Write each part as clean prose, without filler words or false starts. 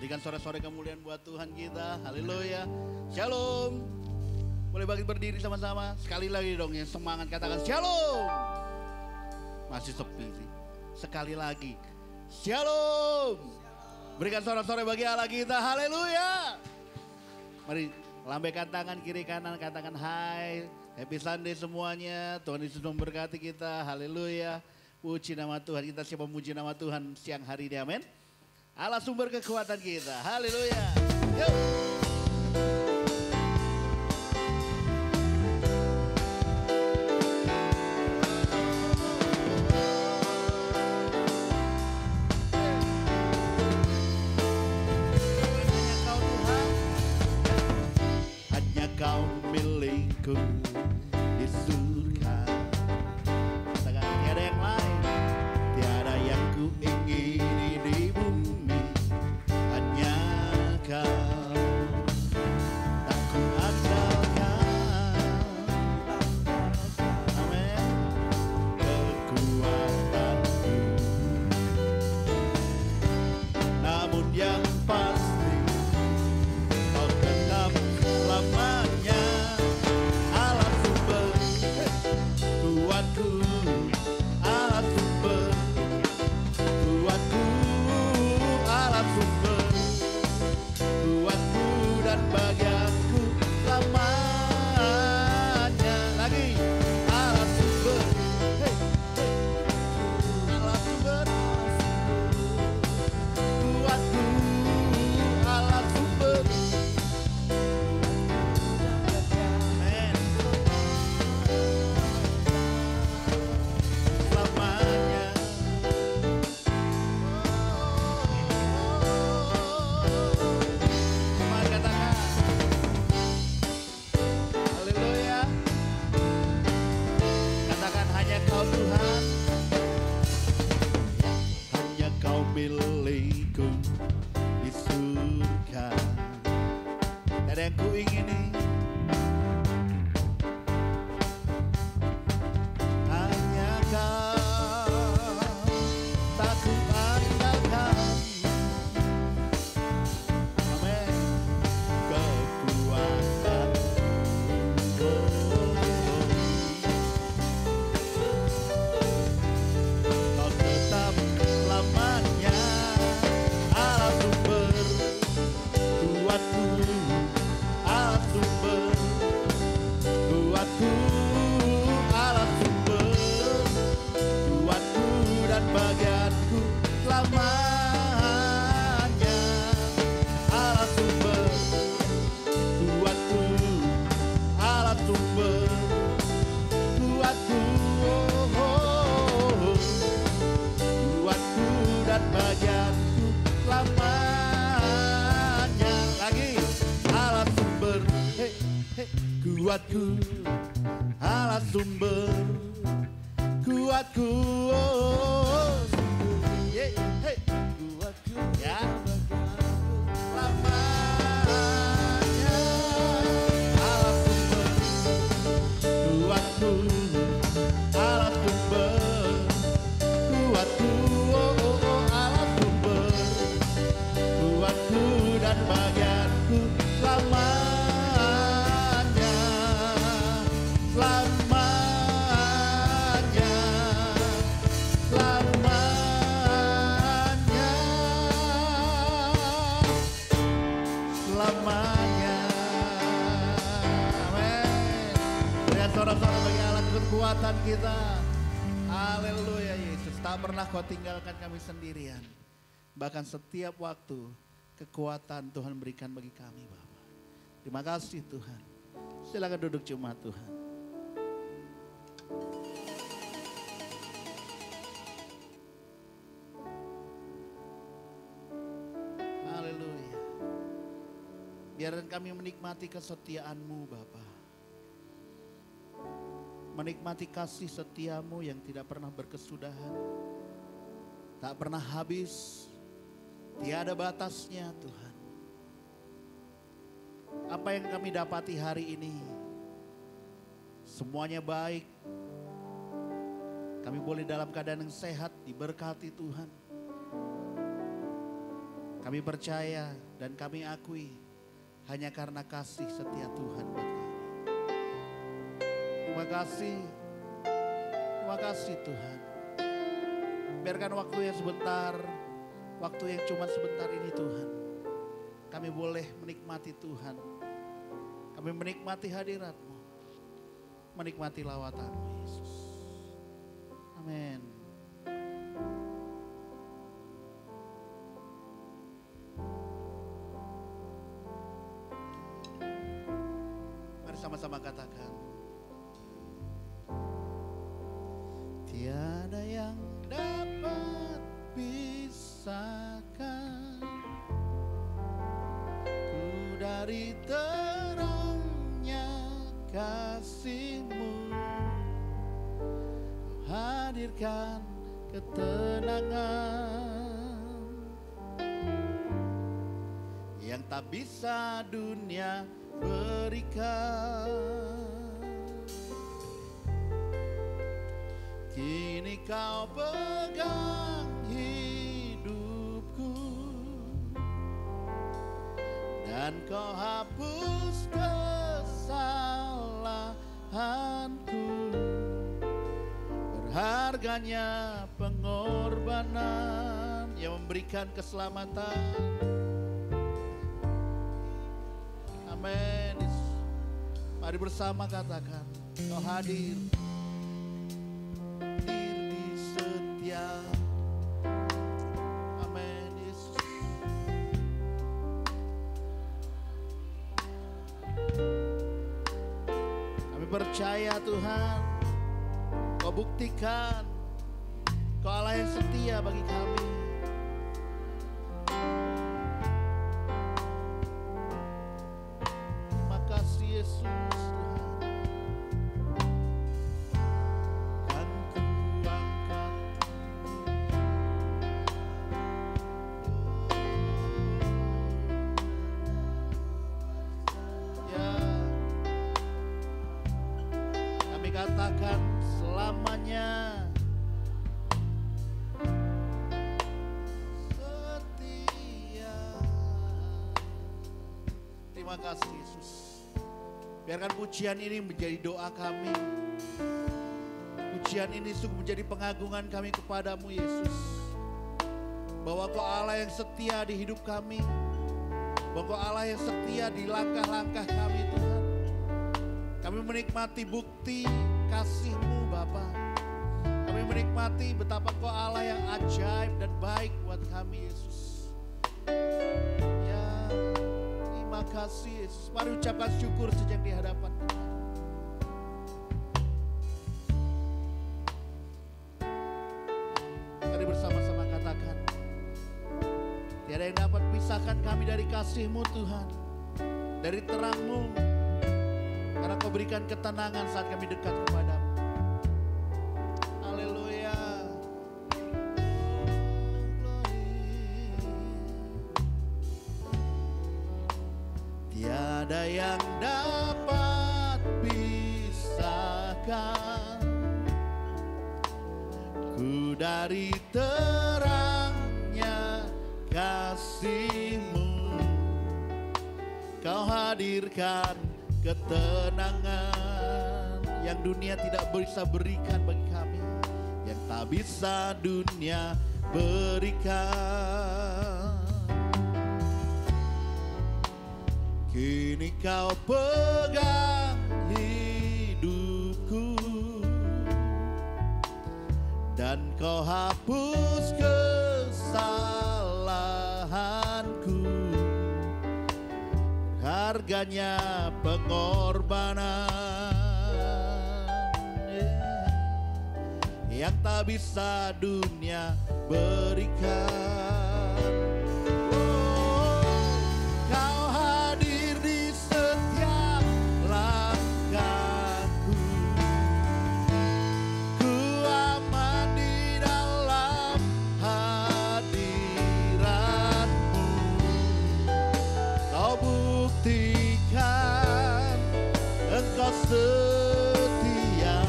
Berikan sore-sore kemuliaan buat Tuhan kita. Haleluya. Shalom. Boleh bagi berdiri sama-sama. Sekali lagi dong yang semangat katakan shalom. Masih sepi sih. Sekali lagi. Shalom. Berikan sore-sore bagi Allah kita. Haleluya. Mari lambaikan tangan kiri kanan katakan hai. Happy Sunday semuanya. Tuhan Yesus memberkati kita. Haleluya. Puji nama Tuhan. Kita siap memuji nama Tuhan siang hari ini. Amin. Allah sumber kekuatan kita. Haleluya. Yuk. Hanya kau milikku di surga. Katakan tiada yang lain, tiada yang ku ingini di bumi. Hanya kau tak ku andalkan. Amin. Kekuatanku. Namun yang pasti kau tetap lamanya Allah sumber kuatku, Allah sumber kuatku, Allah sumber kuatku dan bagianku lamanya. Lagi Allah sumber, hey, hey. Allah sumber kuatku, Allah sumber. Amen. Selamanya. Mari katakan haleluya. Katakan hanya kau Tuhan, hanya kau milikku di surga. Tiada yang ku ingini, hanya kau tak ku andalkan. Amin. Kekuatan kau tetap lamanya Allah sumber kuatku, Allah sumber kuatku, Allah sumber kuatku dan bagianku lamanya. Allah sumber kuatku, Allah sumber kuatku, kuatku dan bagianku lamanya. Lagi Allah sumber, hey, hey, kuatku, Allah sumber kuatku, yeah, hey, kuatku ya lamanya. Allah sumber kuatku, Allah sumber kuatku, Allah sumber kuatku dan bagianku lamanya. kekuatan kita. Haleluya Yesus, tak pernah kau tinggalkan kami sendirian. Bahkan setiap waktu kekuatan Tuhan berikan bagi kami Bapa. Terima kasih Tuhan. Silakan duduk jemaat Tuhan. Haleluya. Biarkan kami menikmati kesetiaan-Mu Bapa. Menikmati kasih setiamu yang tidak pernah berkesudahan, tak pernah habis, tiada batasnya Tuhan. Apa yang kami dapati hari ini, semuanya baik. Kami boleh dalam keadaan yang sehat, diberkati Tuhan. Kami percaya dan kami akui hanya karena kasih setia Tuhan buat kami. Terima kasih Tuhan. Biarkan waktu yang sebentar, waktu yang cuma sebentar ini Tuhan, kami boleh menikmati Tuhan. Kami menikmati hadirat-Mu, menikmati lawatan-Mu Yesus. Amin. Mari sama-sama katakan. Tiada yang dapat pisahkan ku dari terangnya kasih-Mu. Hadirkan ketenangan yang tak bisa dunia berikan. Kini Kau pegang hidupku dan Kau hapus kesalahanku. Berharganya pengorbanan yang memberikan keselamatan. Amin. Mari bersama katakan, Kau hadir. Amin Yesus. Kami percaya Tuhan, Kau buktikan Kau Allah yang setia bagi kami. Terima kasih Yesus. Katakan selamanya setia. Terima kasih Yesus. Biarkan pujian ini menjadi doa kami. Pujian ini sungguh menjadi pengagungan kami kepadamu Yesus. Bahwa Kau Allah yang setia di hidup kami. Bahwa Kau Allah yang setia di langkah-langkah kami Tuhan. Kami menikmati bukti kasih-Mu Bapa. Kami menikmati betapa Kau Allah yang ajaib dan baik buat kami Yesus. Ya, terima kasih Yesus. Mari ucapkan syukur sejak di hadapan Tuhan. Mari bersama-sama katakan, tiada yang dapat pisahkan kami dari kasih-Mu Tuhan, dari terang-Mu. Karena Kau berikan ketenangan saat kami dekat kepadamu. Haleluya. Tiada yang dapat pisahkan ku dari terangnya kasih-Mu. Kau hadirkan ketenangan yang dunia tidak bisa berikan bagi kami, yang tak bisa dunia berikan. Kini Kau pegang hidupku dan kau hapus kesalahanku. Harganya pengorbanan yang tak bisa dunia berikan. Oh, kau hadir di setiap langkahku. Ku aman di dalam hadiratmu. Kau buktikan engkau setia.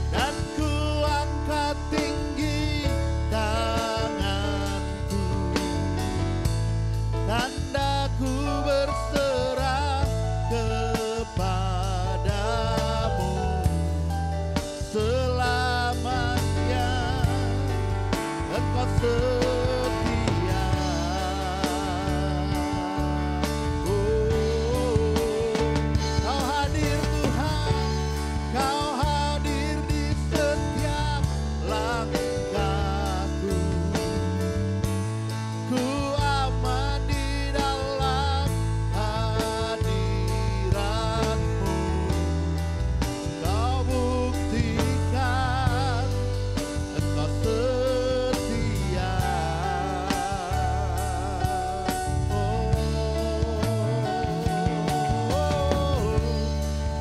Dan ku angkat tinggi tanganku, tanda ku berserah kepadamu. Selamanya engkau setia. Oh, kau hadir Tuhan, kau hadir di setiap langkahku. Ku aman di dalam hadiratmu. Kau buktikan engkau setia.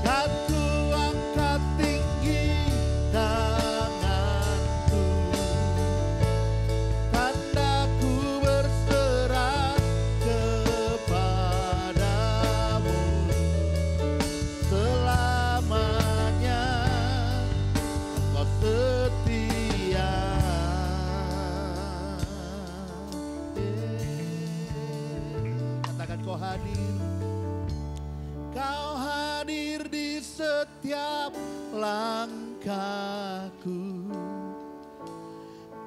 Kan ku angkat tinggi tanganku, tanda ku berserah kepadamu. Selamanya engkau setia. Katakan kau hadir. Kau hadir di setiap langkahku.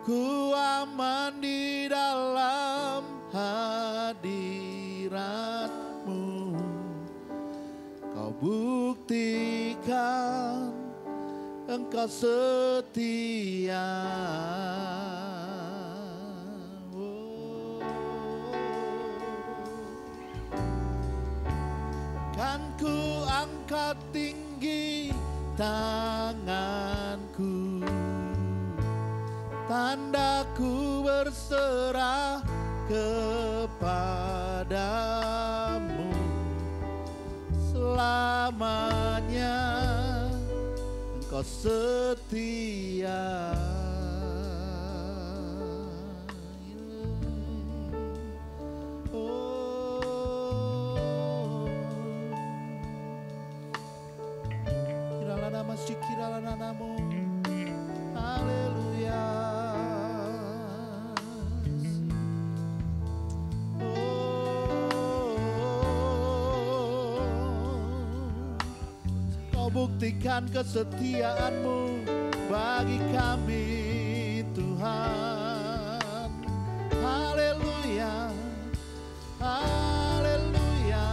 Ku aman di dalam hadiratmu. Kau buktikan engkau setia. Kan ku angkat tinggi tanganku, tanda ku berserah kepadamu. Selamanya engkau setia. Namamu, haleluya. Kau buktikan kesetiaanmu bagi kami Tuhan. Haleluya, haleluya.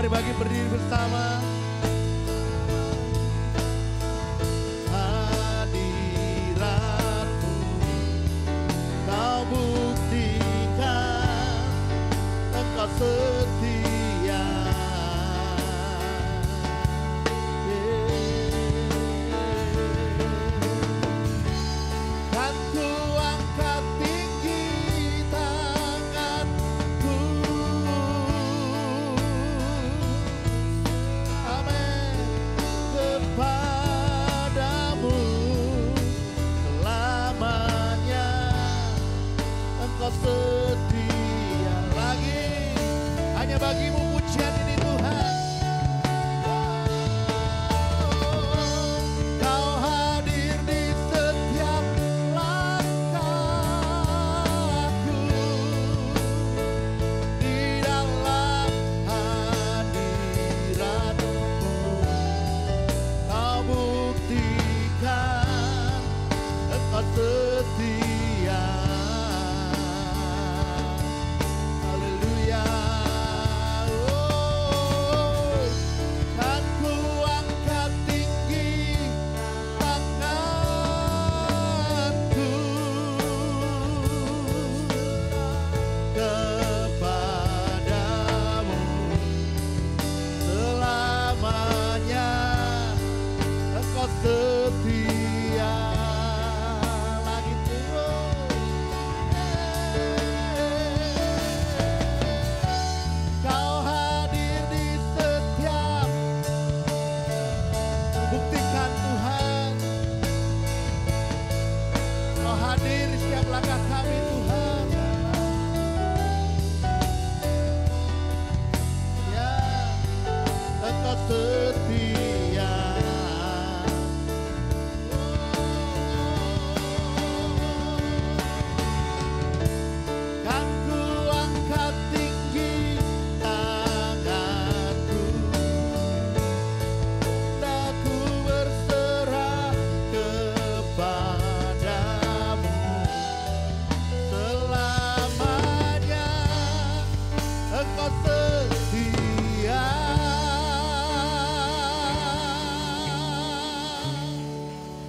Mari bagi berdiri bersama. Hadiratmu Kau buktikan Engkau setia. Kan ku angkat tinggi tanganku, amin, kepadamu selamanya. Engkau setia. Lagi hanya bagimu pujian ini Tuhan. Kau hadir di setiap langkahku, di dalam hadiratmu Kau buktikan Engkau setia. Haleluya. Oh, kan ku angkat tinggi tanganku kepadamu selamanya. Engkau setia. Lagi terus. Kau hadir di setiap, buktikan Tuhan. Kau hadir di setiap langkah kami Tuhan. Ya, Engkau setia. Kan ku angkat tinggi tanganku, aku berserah kepadamu selamanya. Engkau setia.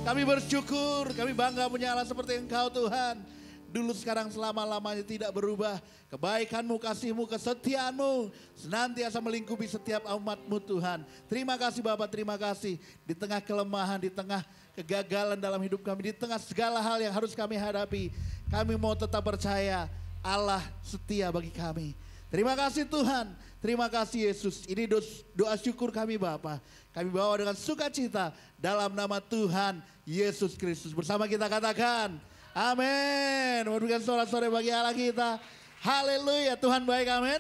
Kami bersyukur, kami bangga punya Allah seperti Engkau Tuhan. Dulu sekarang selama-lamanya tidak berubah. Kebaikan-Mu, kasih-Mu, kesetiaan-Mu senantiasa melingkupi setiap umat-Mu Tuhan. Terima kasih Bapak, terima kasih. Di tengah kelemahan, di tengah kegagalan dalam hidup kami, di tengah segala hal yang harus kami hadapi, kami mau tetap percaya Allah setia bagi kami. Terima kasih Tuhan, terima kasih Yesus. Ini doa syukur kami Bapa. Kami bawa dengan sukacita dalam nama Tuhan Yesus Kristus. Bersama kita katakan, amin. Memberikan sorak-sorai bagi Allah kita. Haleluya, Tuhan baik, amin.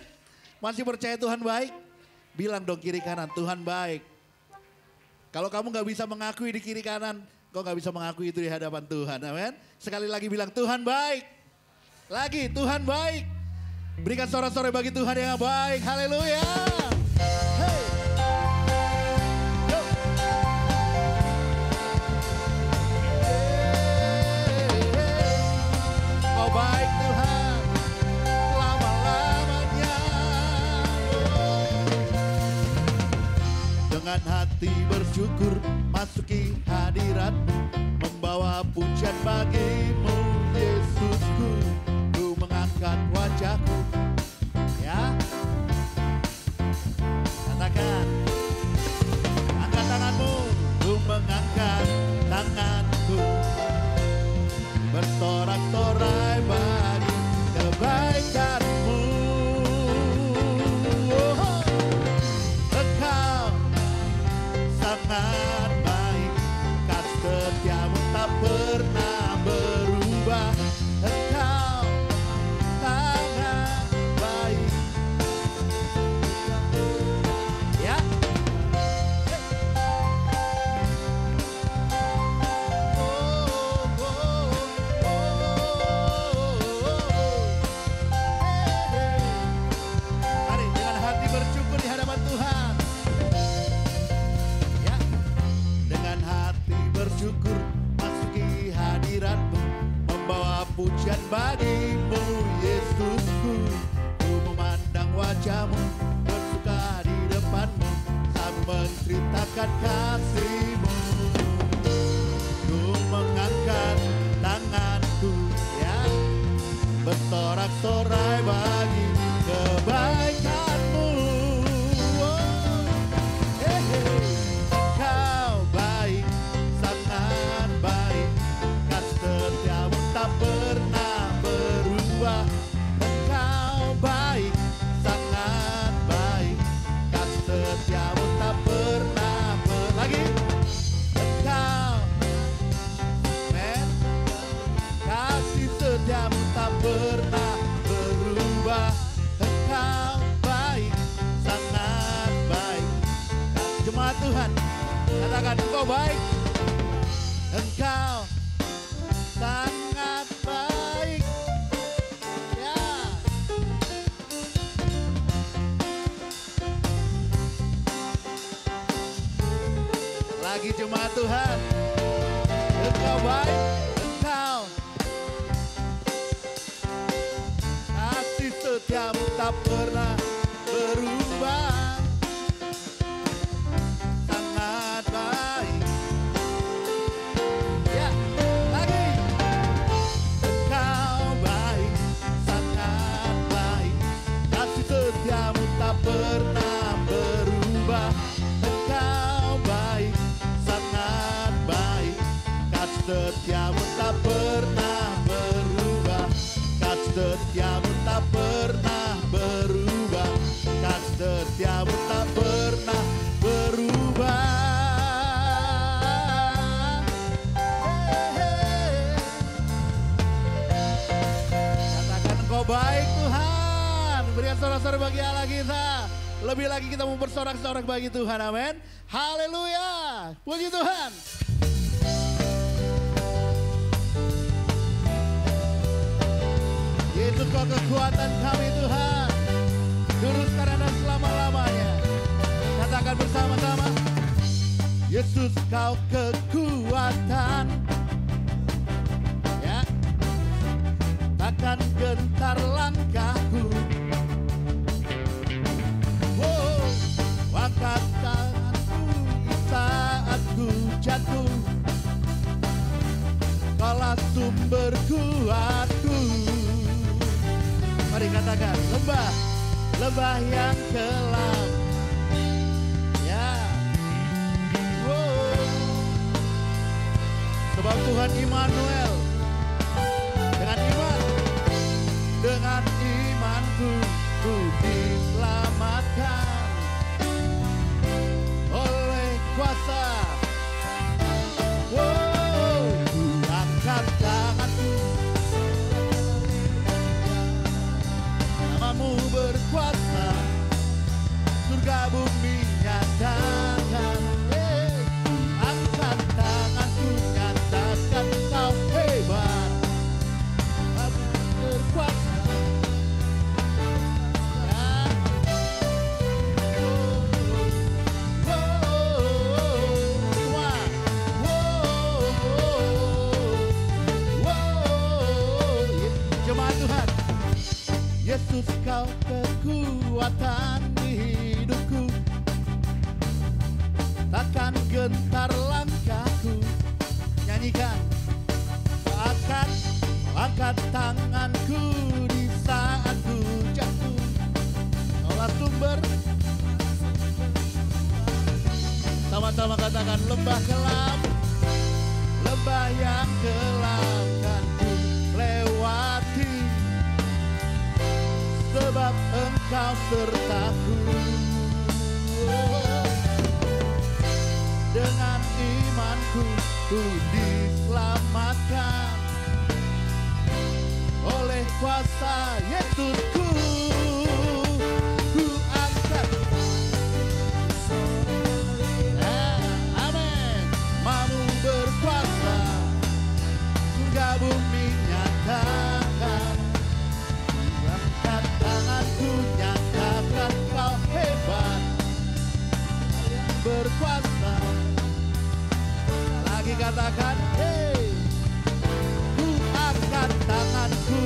Masih percaya Tuhan baik? Bilang dong kiri kanan, Tuhan baik. Kalau kamu gak bisa mengakui di kiri kanan, kau gak bisa mengakui itu di hadapan Tuhan, amin. Sekali lagi bilang Tuhan baik. Lagi, Tuhan baik. Berikan sorak-sorai bagi Tuhan yang baik, haleluya. Hey. Yo. Kau baik Tuhan, selama-lamanya. Dengan hati bersyukur masuki hadirat-Mu, membawa pujian bagi-Mu Yesusku. Ku mengangkat wajahku, ya. Katakan, angkat tanganmu. Ku mengangkat tanganku, bersorak-sorai bagi kebaikan-Mu. Oh, Engkau sangat baik, kasih setiamu tak pernah berubah. Engkau sangat baik. Ya. Mari dengan hati bersyukur di hadapan Tuhan. Ya. Dengan hati bersyukur masuki hadirat-Mu, membawa pujian bagi-Mu Yesusku. Ku memandang wajah-Mu, bersuka di depan menceritakan kasih-Mu. Ku mengangkat tanganku, ya, bersorak-sorai bagi kebaikan-Mu. Kau baik, sangat baik, kasih setiamu tak pernah berubah. Engkau baik, sangat baik, kasih setiamu tak pernah lagi. Engkau, kasih setiamu tak pernah berubah. Engkau baik, sangat baik. Jemaat Tuhan, katakan Engkau baik. Engkau sangat baik. Ya. Lagi jemaat Tuhan, Engkau baik. Engkau kasih setiamu tak pernah berubah. Sangat baik. Ya, lagi. Engkau baik, sangat baik, kasih setiamu tak pernah berubah. Engkau baik, sangat baik, kasih setiamu tak pernah berubah. Kasih setiamu tak pernah berubah. Kasih setiamu tak pernah berubah. Katakan Engkau baik Tuhan. Berikan sorak-sorai bagi Allah kita. Lebih lagi kita mau bersorak-sorak bagi Tuhan, amin. Haleluya, puji Tuhan. Yesus Kau kekuatan kami Tuhan, dulu sekarang dan selama-lamanya. Katakan bersama-sama, Yesus Kau kekuatan, ya, takkan gentar langkahku. Wow, angkat tanganku saat ku jatuh, Kaulah sumber kuatku. Mari katakan, lembah, lembah yang kelam, ya. Wow. Sebab Tuhan Immanuel, dengan imanku ku diselamatkan oleh kuasa. Wow, ku angkat tanganku, namamu berkuasa, surga bumi nyatakan. Angkat tanganku, nyatakan Kau hebat, Kau berkuasa. Yesus Kau kekuatan di hidupku, takkan gentar langkahku. Nyanyikan, angkat tanganku di saat ku jatuh, Kaulah sumber. Sama-sama katakan, lembah kelam, lembah yang kelam kan ku lewati, sebab Engkau sertaku. Dengan imanku ku diselamatkan oleh kuasa Yesusku. Ku angkat, amin, Mamu berkuasa, surga bumi nyatakan. Angkat tanganku, nyatakan Kau hebat, berkuasa. Lagi katakan, hey, ku angkat tanganku,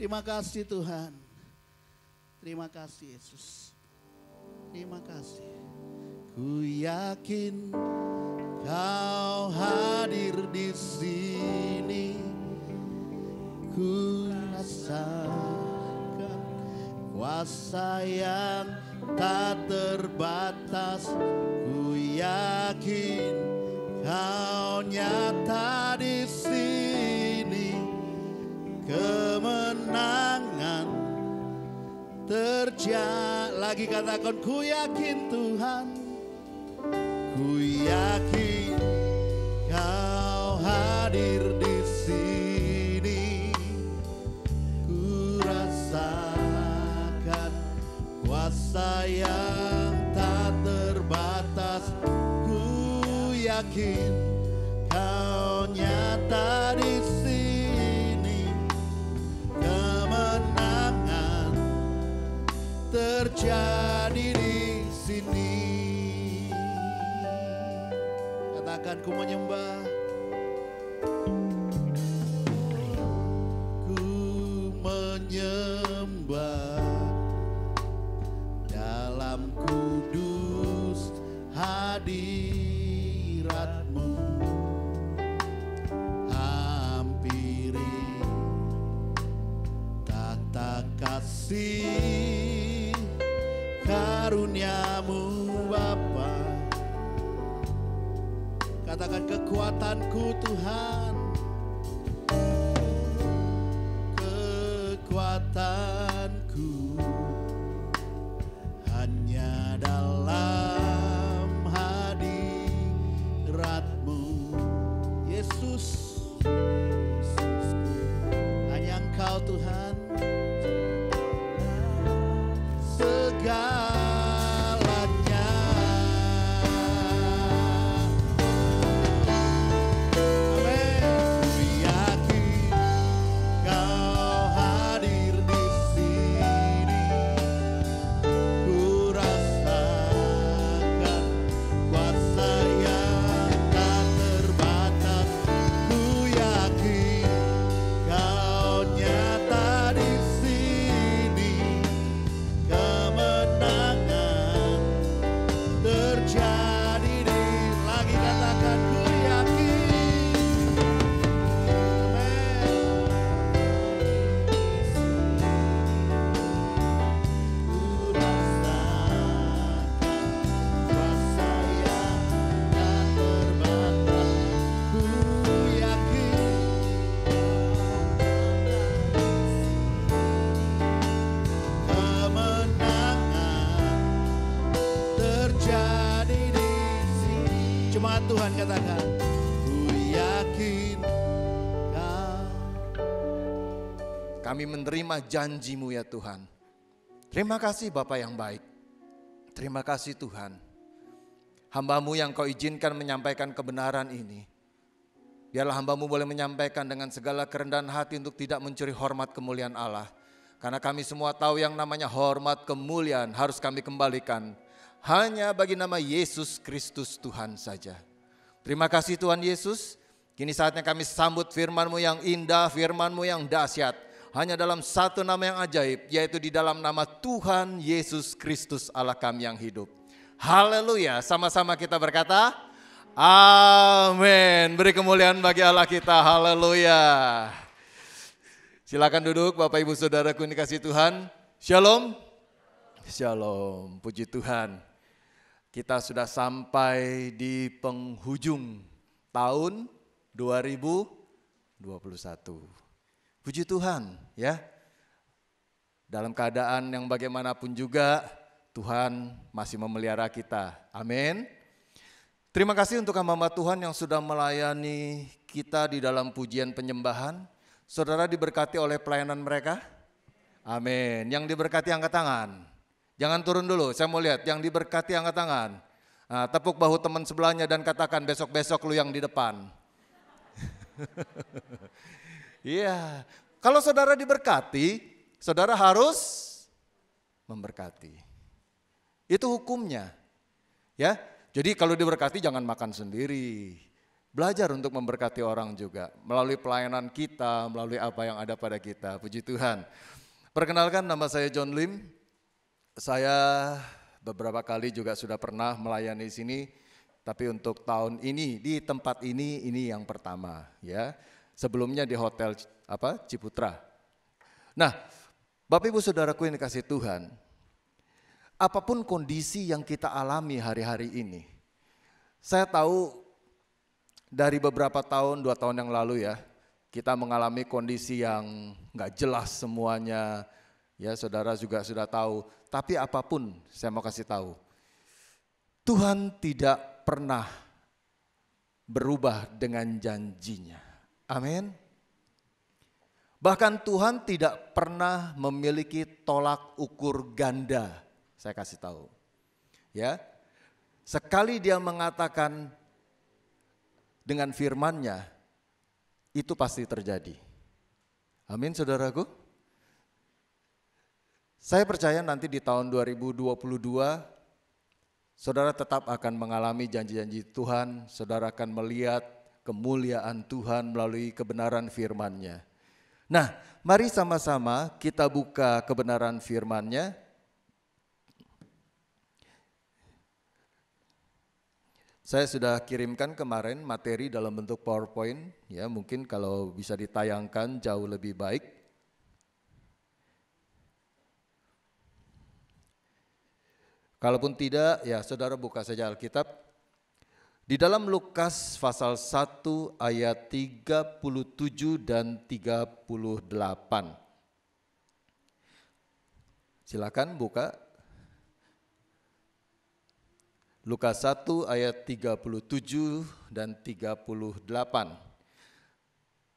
Terima kasih Tuhan. Terima kasih Yesus. Terima kasih. Ku yakin Kau hadir di sini. Ku rasakan kuasa yang tak terbatas. Ku yakin Kau nyata di sini. Kemenangan terjadi. Lagi katakan, ku yakin Tuhan. Ku yakin Kau hadir di sini. Ku rasakan kuasa yang tak terbatas. Ku yakin Kau nyata di sini. Kemenangan terjadi di sini. Katakan, ku menyembah. Ku menyembah dalam kudus hadirat-Mu. Hampiri tata kasih karunia-Mu Bapa. Katakan, kekuatanku Tuhan. Kekuatanku hanya dalam hadirat-Mu. Yesus, hanya Engkau Tuhan. Segalanya. Amin. Ku yakin Kau hadir di sini. Ku rasakan kuasa yang tak terbatas. Ku yakin Kau nyata di sini. Kemenangan terjadi di. Lagi katakan, ku yakin. Amin. Ku rasakan kuasa yang tak terbatas. Ku yakin kemenangan terjadi di sini. Cuma Tuhan katakan, ku yakin Kau. Kami menerima janji-Mu ya Tuhan. Terima kasih Bapa yang baik. Terima kasih Tuhan. Hamba-Mu yang Kau izinkan menyampaikan kebenaran ini. Biarlah hamba-Mu boleh menyampaikan dengan segala kerendahan hati untuk tidak mencuri hormat kemuliaan Allah. Karena kami semua tahu yang namanya hormat kemuliaan harus kami kembalikan hanya bagi nama Yesus Kristus Tuhan saja. Terima kasih Tuhan Yesus. Kini saatnya kami sambut firman-Mu yang indah, firman-Mu yang dahsyat. Hanya dalam satu nama yang ajaib, yaitu di dalam nama Tuhan Yesus Kristus Allah kami yang hidup. Haleluya, sama-sama kita berkata, amin. Beri kemuliaan bagi Allah kita, haleluya. Silakan duduk Bapak Ibu Saudaraku yang dikasihi Tuhan. Shalom. Shalom, puji Tuhan. Kita sudah sampai di penghujung tahun 2021. Puji Tuhan ya. Dalam keadaan yang bagaimanapun juga Tuhan masih memelihara kita. Amin. Terima kasih untuk hamba Tuhan yang sudah melayani kita di dalam pujian penyembahan. Saudara diberkati oleh pelayanan mereka? Amin. Yang diberkati angkat tangan. Jangan turun dulu, saya mau lihat yang diberkati angkat tangan. Nah, tepuk bahu teman sebelahnya dan katakan besok-besok lu yang di depan. Iya, kalau saudara diberkati, saudara harus memberkati. Itu hukumnya. Ya, jadi kalau diberkati jangan makan sendiri. belajar untuk memberkati orang juga melalui pelayanan kita, melalui apa yang ada pada kita. Puji Tuhan. Perkenalkan, nama saya John Lim. Saya beberapa kali juga sudah pernah melayani di sini, tapi untuk tahun ini di tempat ini yang pertama ya. Sebelumnya di Hotel Ciputra. Nah, Bapak Ibu Saudaraku yang dikasihi Tuhan, apapun kondisi yang kita alami hari-hari ini, saya tahu dari beberapa tahun, 2 tahun yang lalu ya, kita mengalami kondisi yang gak jelas semuanya, ya saudara juga sudah tahu. Tapi apapun saya mau kasih tahu, Tuhan tidak pernah berubah dengan janjinya. Amin. Bahkan Tuhan tidak pernah memiliki tolak ukur ganda. Saya kasih tahu. Ya. Sekali dia mengatakan dengan firman-Nya, itu pasti terjadi. Amin, saudaraku. Saya percaya nanti di tahun 2022 saudara tetap akan mengalami janji-janji Tuhan, saudara akan melihat kemuliaan Tuhan melalui kebenaran firman-Nya. Nah, mari sama-sama kita buka kebenaran firman-Nya. Saya sudah kirimkan kemarin materi dalam bentuk PowerPoint, ya mungkin kalau bisa ditayangkan jauh lebih baik. Kalaupun tidak, ya saudara buka saja Alkitab. Di dalam Lukas pasal 1 ayat 37 dan 38. Silakan buka. Lukas 1 ayat 37 dan 38.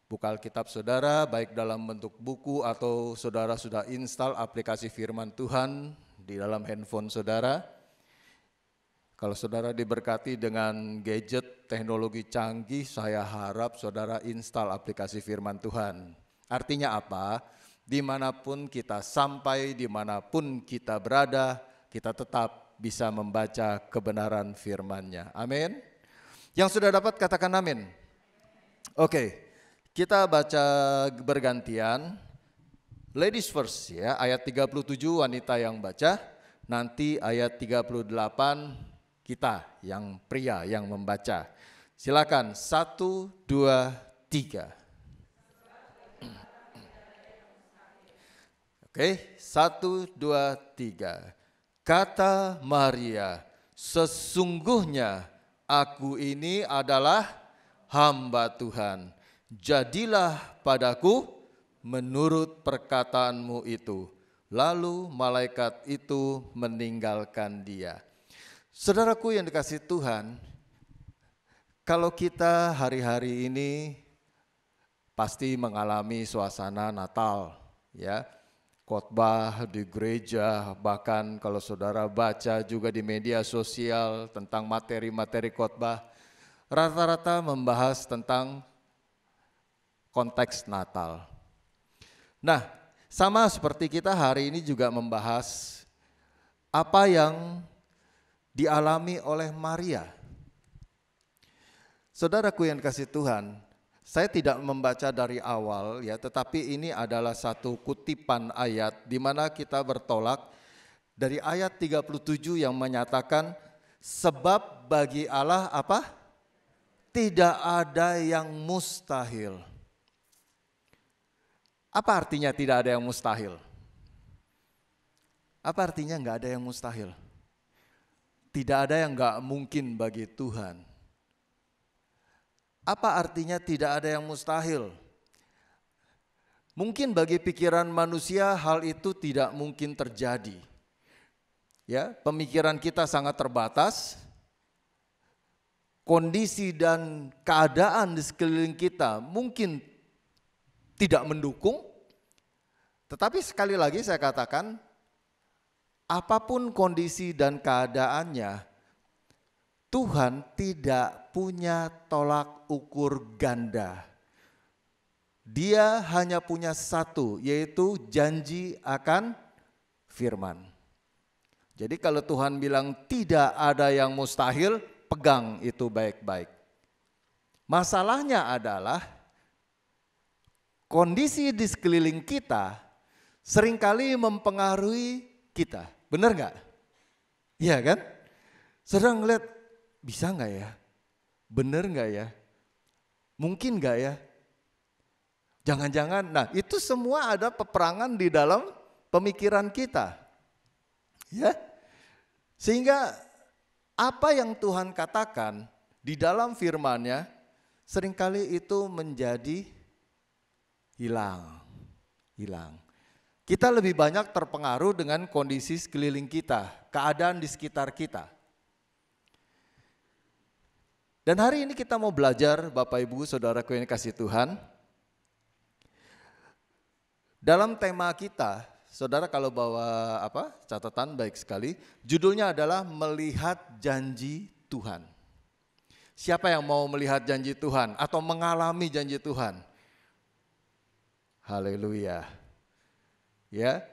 Buka Alkitab saudara, baik dalam bentuk buku atau saudara sudah install aplikasi firman Tuhan di dalam handphone saudara. Kalau saudara diberkati dengan gadget teknologi canggih, saya harap saudara install aplikasi firman Tuhan. Artinya apa? Dimanapun kita sampai, dimanapun kita berada, kita tetap bisa membaca kebenaran firman-Nya. Amin. Yang sudah dapat katakan amin. Oke, kita baca bergantian. Ladies first ya, ayat 37 wanita yang baca, nanti ayat 38 kita yang pria yang membaca. Silakan 1, 2, 3. Oke, 1, 2, 3. Kata Maria, sesungguhnya aku ini adalah hamba Tuhan. Jadilah padaku menurut perkataanmu itu. Lalu malaikat itu meninggalkan dia. Saudaraku yang dikasihi Tuhan, kalau kita hari-hari ini pasti mengalami suasana Natal, ya, khotbah di gereja, bahkan kalau saudara baca juga di media sosial tentang materi-materi khotbah, rata-rata membahas tentang konteks Natal. Nah, sama seperti kita hari ini juga membahas apa yang dialami oleh Maria. Saudaraku yang dikasihi Tuhan, saya tidak membaca dari awal ya, tetapi ini adalah satu kutipan ayat di mana kita bertolak dari ayat 37 yang menyatakan sebab bagi Allah apa? Tidak ada yang mustahil. Apa artinya tidak ada yang mustahil? Apa artinya enggak ada yang mustahil? Tidak ada yang gak mungkin bagi Tuhan. Apa artinya tidak ada yang mustahil? Mungkin bagi pikiran manusia hal itu tidak mungkin terjadi. Ya, pemikiran kita sangat terbatas. Kondisi dan keadaan di sekeliling kita mungkin tidak mendukung. Tetapi sekali lagi saya katakan, apapun kondisi dan keadaannya, Tuhan tidak punya tolak ukur ganda. Dia hanya punya satu, yaitu janji akan firman. Jadi kalau Tuhan bilang tidak ada yang mustahil, pegang itu baik-baik. Masalahnya adalah kondisi di sekeliling kita seringkali mempengaruhi kita. Benar nggak? Iya kan? Saudara ngeliat, bisa nggak ya? Benar nggak ya? Mungkin nggak ya? Jangan-jangan, nah itu semua ada peperangan di dalam pemikiran kita. Ya, sehingga apa yang Tuhan katakan di dalam firman-Nya seringkali itu menjadi hilang. Kita lebih banyak terpengaruh dengan kondisi sekeliling kita, keadaan di sekitar kita. Dan hari ini kita mau belajar, Bapak Ibu, Saudaraku yang dikasihi Tuhan. Dalam tema kita, saudara kalau bawa catatan baik sekali, judulnya adalah melihat janji Tuhan. Siapa yang mau melihat janji Tuhan atau mengalami janji Tuhan? Haleluya. Ya.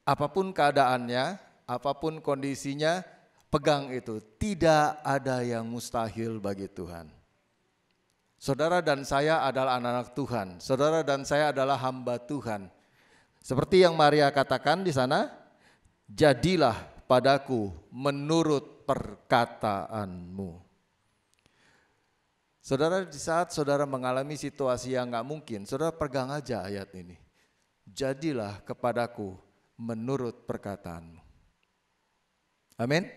Apapun keadaannya, apapun kondisinya, pegang itu. Tidak ada yang mustahil bagi Tuhan. Saudara dan saya adalah anak-anak Tuhan. Saudara dan saya adalah hamba Tuhan. Seperti yang Maria katakan di sana, jadilah padaku menurut perkataanmu. Saudara, di saat saudara mengalami situasi yang gak mungkin, saudara pegang aja ayat ini. Jadilah kepadaku menurut perkataanmu. Amin.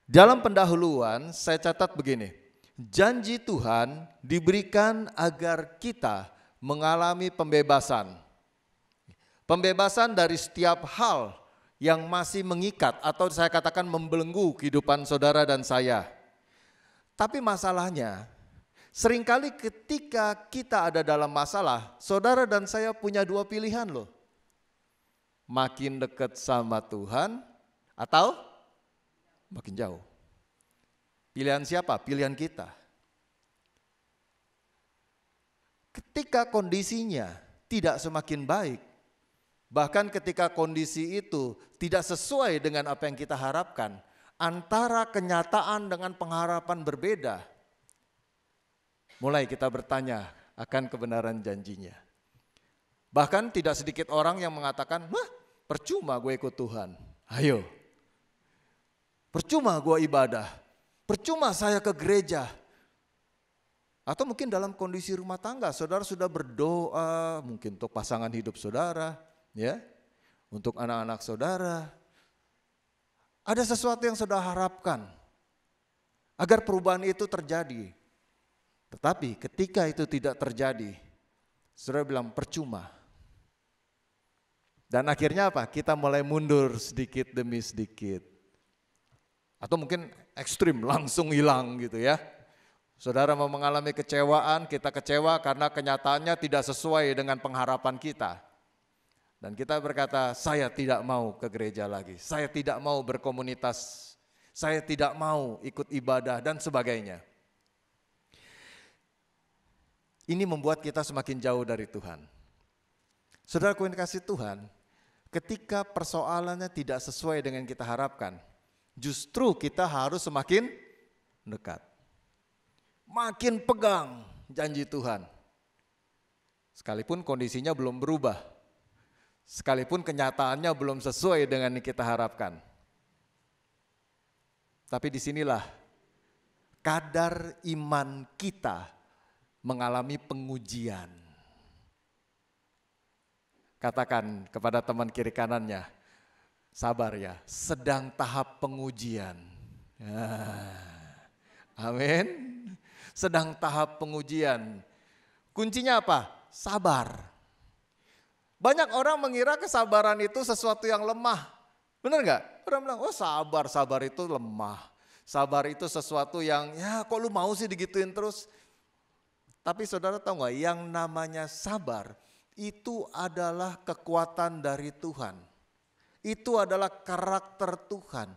Dalam pendahuluan saya catat begini, janji Tuhan diberikan agar kita mengalami pembebasan. Pembebasan dari setiap hal yang masih mengikat atau saya katakan membelenggu kehidupan saudara dan saya. Tapi masalahnya, seringkali ketika kita ada dalam masalah, saudara dan saya punya dua pilihan loh. Makin dekat sama Tuhan atau makin jauh. Pilihan siapa? Pilihan kita. Ketika kondisinya tidak semakin baik, bahkan ketika kondisi itu tidak sesuai dengan apa yang kita harapkan, antara kenyataan dengan pengharapan berbeda, mulai kita bertanya akan kebenaran janjinya. Bahkan tidak sedikit orang yang mengatakan, wah percuma gue ikut Tuhan, ayo. Percuma gue ibadah, percuma saya ke gereja. Atau mungkin dalam kondisi rumah tangga, saudara sudah berdoa, mungkin untuk pasangan hidup saudara, ya, untuk anak-anak saudara. Ada sesuatu yang saudara harapkan agar perubahan itu terjadi. Tetapi ketika itu tidak terjadi, saudara bilang percuma. Dan akhirnya apa? Kita mulai mundur sedikit demi sedikit. Atau mungkin ekstrim, langsung hilang gitu ya. Saudara mau mengalami kecewaan, kita kecewa karena kenyataannya tidak sesuai dengan pengharapan kita. Dan kita berkata, saya tidak mau ke gereja lagi, saya tidak mau berkomunitas, saya tidak mau ikut ibadah dan sebagainya. Ini membuat kita semakin jauh dari Tuhan. Saudara yang dikasihi Tuhan, ketika persoalannya tidak sesuai dengan kita harapkan, justru kita harus semakin dekat. Makin pegang janji Tuhan. Sekalipun kondisinya belum berubah. Sekalipun kenyataannya belum sesuai dengan yang kita harapkan. Tapi disinilah kadar iman kita mengalami pengujian. Katakan kepada teman kiri kanannya, sabar ya, sedang tahap pengujian. Amin. Sedang tahap pengujian. Kuncinya apa? Sabar. Banyak orang mengira kesabaran itu sesuatu yang lemah. Benar nggak? Orang bilang, oh sabar itu lemah. Sabar itu sesuatu yang, ya kok lu mau sih digituin terus. Tapi saudara tahu nggak, yang namanya sabar itu adalah kekuatan dari Tuhan. Itu adalah karakter Tuhan.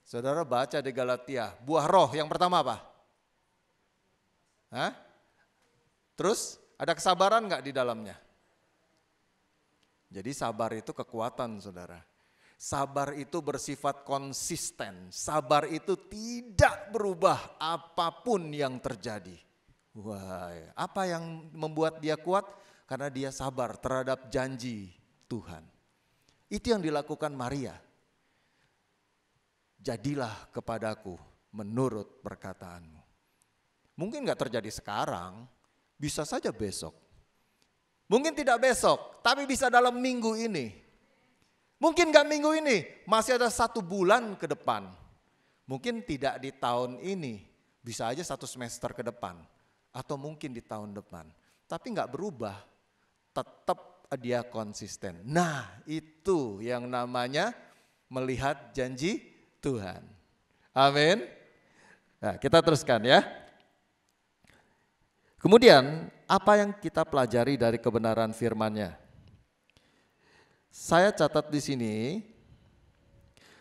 Saudara baca di Galatia, buah roh yang pertama apa? Hah? Terus ada kesabaran nggak di dalamnya? Jadi sabar itu kekuatan saudara. Sabar itu bersifat konsisten. Sabar itu tidak berubah apapun yang terjadi. Wah, apa yang membuat dia kuat? Karena dia sabar terhadap janji Tuhan. Itu yang dilakukan Maria. Jadilah kepadaku menurut perkataanmu. Mungkin gak terjadi sekarang, bisa saja besok. Mungkin tidak besok, tapi bisa dalam minggu ini. Mungkin gak minggu ini, masih ada 1 bulan ke depan. Mungkin tidak di tahun ini, bisa aja 1 semester ke depan. Atau mungkin di tahun depan. Tapi gak berubah, tetap dia konsisten. Nah, itu yang namanya melihat janji Tuhan. Amin. Nah, kita teruskan ya. Kemudian, apa yang kita pelajari dari kebenaran firman-Nya? Saya catat di sini,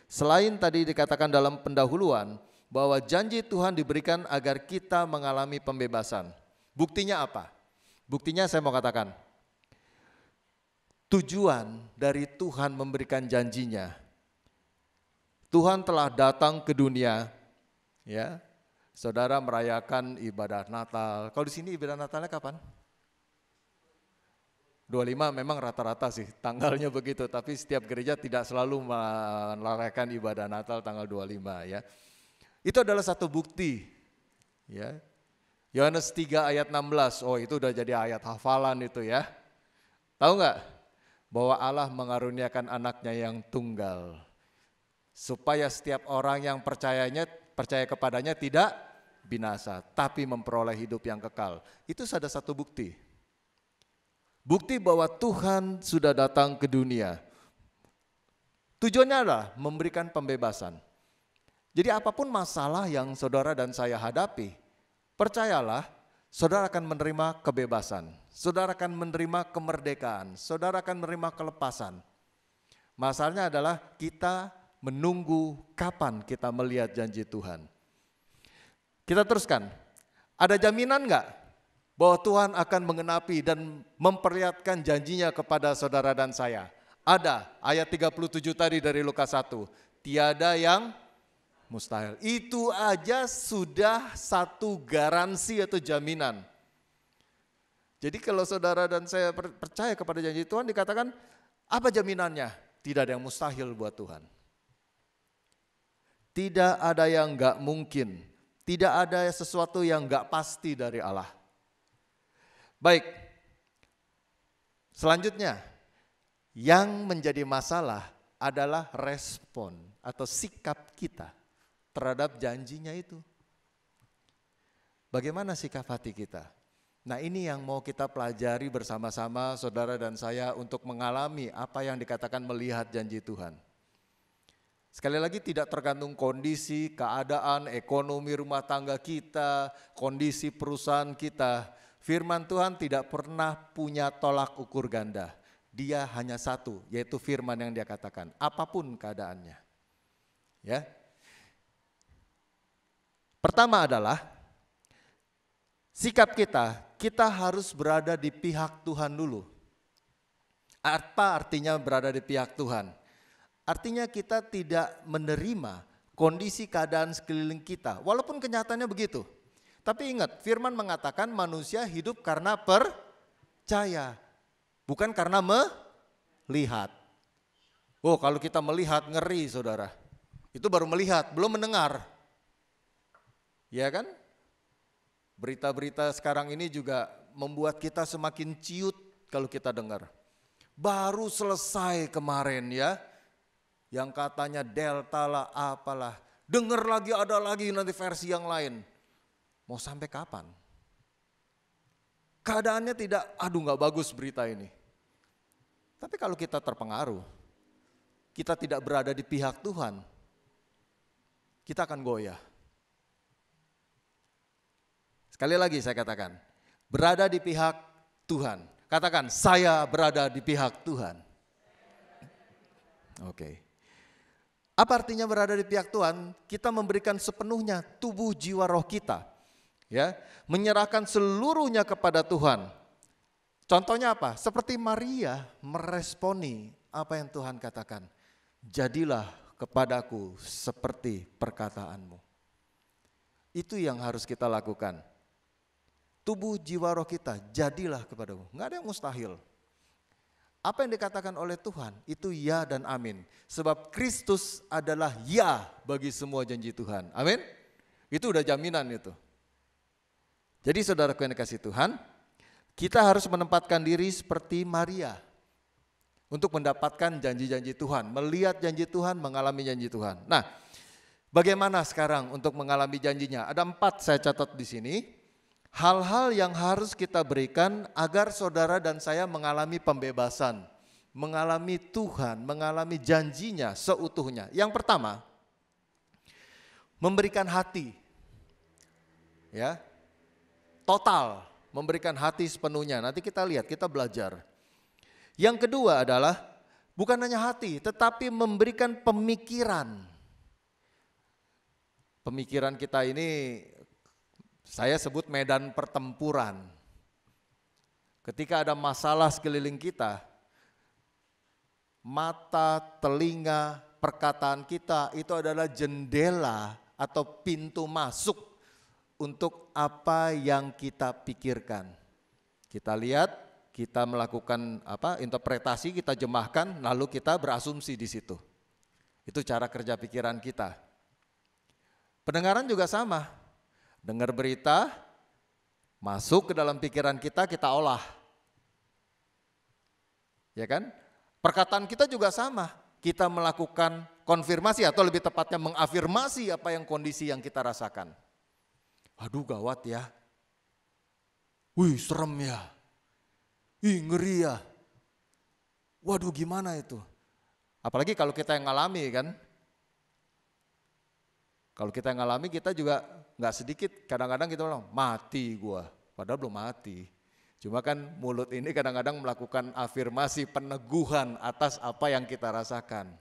selain tadi dikatakan dalam pendahuluan bahwa janji Tuhan diberikan agar kita mengalami pembebasan. Buktinya apa? Buktinya saya mau katakan, tujuan dari Tuhan memberikan janjinya. Tuhan telah datang ke dunia, ya. Saudara merayakan ibadah Natal. Kalau di sini ibadah Natalnya kapan? 25 memang rata-rata sih tanggalnya begitu, tapi setiap gereja tidak selalu merayakan ibadah Natal tanggal 25 ya. Itu adalah satu bukti ya. Yohanes 3 ayat 16, oh itu udah jadi ayat hafalan itu ya. Tahu nggak? Bahwa Allah mengaruniakan anaknya yang tunggal. Supaya setiap orang yang percaya kepadanya tidak binasa, tapi memperoleh hidup yang kekal. Itu ada satu bukti. Bukti bahwa Tuhan sudah datang ke dunia. Tujuannya adalah memberikan pembebasan. Jadi apapun masalah yang saudara dan saya hadapi, percayalah saudara akan menerima kebebasan. Saudara akan menerima kemerdekaan. Saudara akan menerima kelepasan. Masalahnya adalah kita menunggu kapan kita melihat janji Tuhan. Kita teruskan. Ada jaminan enggak bahwa Tuhan akan mengenapi dan memperlihatkan janjinya kepada saudara dan saya? Ada, ayat 37 tadi dari Lukas 1. Tiada yang mustahil. Itu aja sudah satu garansi atau jaminan. Jadi kalau saudara dan saya percaya kepada janji Tuhan, dikatakan apa jaminannya? Tidak ada yang mustahil buat Tuhan. Tidak ada yang gak mungkin. Tidak ada sesuatu yang gak pasti dari Allah. Baik, selanjutnya yang menjadi masalah adalah respon atau sikap kita terhadap janjinya itu. Bagaimana sikap hati kita? Nah ini yang mau kita pelajari bersama-sama saudara dan saya untuk mengalami apa yang dikatakan melihat janji Tuhan. Sekali lagi tidak tergantung kondisi, keadaan, ekonomi rumah tangga kita, kondisi perusahaan kita. Firman Tuhan tidak pernah punya tolak ukur ganda. Dia hanya satu, yaitu firman yang dia katakan. Apapun keadaannya. Ya. Pertama adalah sikap kita harus berada di pihak Tuhan dulu. Apa artinya berada di pihak Tuhan? Artinya kita tidak menerima kondisi keadaan sekeliling kita, walaupun kenyataannya begitu. Tapi ingat, firman mengatakan manusia hidup karena percaya, bukan karena melihat. Oh, kalau kita melihat ngeri saudara. Itu baru melihat, belum mendengar. Ya kan? Berita-berita sekarang ini juga membuat kita semakin ciut kalau kita dengar. Baru selesai kemarin ya, yang katanya Delta lah apalah. Dengar lagi ada lagi nanti versi yang lain. Mau sampai kapan? Keadaannya tidak, gak bagus berita ini. Tapi kalau kita terpengaruh, kita tidak berada di pihak Tuhan, kita akan goyah. Sekali lagi saya katakan, berada di pihak Tuhan. Katakan, saya berada di pihak Tuhan. Oke. Apa artinya berada di pihak Tuhan? Kita memberikan sepenuhnya tubuh, jiwa, roh kita. Ya, menyerahkan seluruhnya kepada Tuhan. Contohnya apa? Seperti Maria meresponi apa yang Tuhan katakan. jadilah kepadaku seperti perkataanmu. Itu yang harus kita lakukan. Tubuh, jiwa, roh kita, jadilah kepadamu. Nggak ada yang mustahil. Apa yang dikatakan oleh Tuhan itu ya dan amin. Sebab Kristus adalah ya bagi semua janji Tuhan. Amin. Itu udah jaminan itu. Jadi saudaraku yang dikasihi Tuhan, kita harus menempatkan diri seperti Maria untuk mendapatkan janji-janji Tuhan, melihat janji Tuhan, mengalami janji Tuhan. Nah, bagaimana sekarang untuk mengalami janjinya? Ada 4 saya catat di sini. Hal-hal yang harus kita berikan agar saudara dan saya mengalami pembebasan, mengalami Tuhan, mengalami janjinya seutuhnya. Yang pertama, memberikan hati. Ya. Total, memberikan hati sepenuhnya. Nanti kita lihat, kita belajar. Yang kedua adalah bukan hanya hati, tetapi memberikan pemikiran. Pemikiran kita ini saya sebut medan pertempuran. Ketika ada masalah sekeliling kita, mata, telinga, perkataan kita itu adalah jendela atau pintu masuk untuk apa yang kita pikirkan. Kita lihat, kita melakukan interpretasi, kita jemahkan, lalu kita berasumsi di situ. Itu cara kerja pikiran kita. Pendengaran juga sama. Dengar berita, masuk ke dalam pikiran kita, kita olah. Ya kan? Perkataan kita juga sama. Kita melakukan konfirmasi atau lebih tepatnya mengafirmasi apa yang kondisi yang kita rasakan. Aduh gawat ya. Wih serem ya. Ih ngeri ya. Waduh gimana itu. Apalagi kalau kita yang ngalami kan. Kalau kita yang ngalami kita juga gak sedikit kadang-kadang kita bilang mati gua. Padahal belum mati. Cuma kan mulut ini kadang-kadang melakukan afirmasi peneguhan atas apa yang kita rasakan.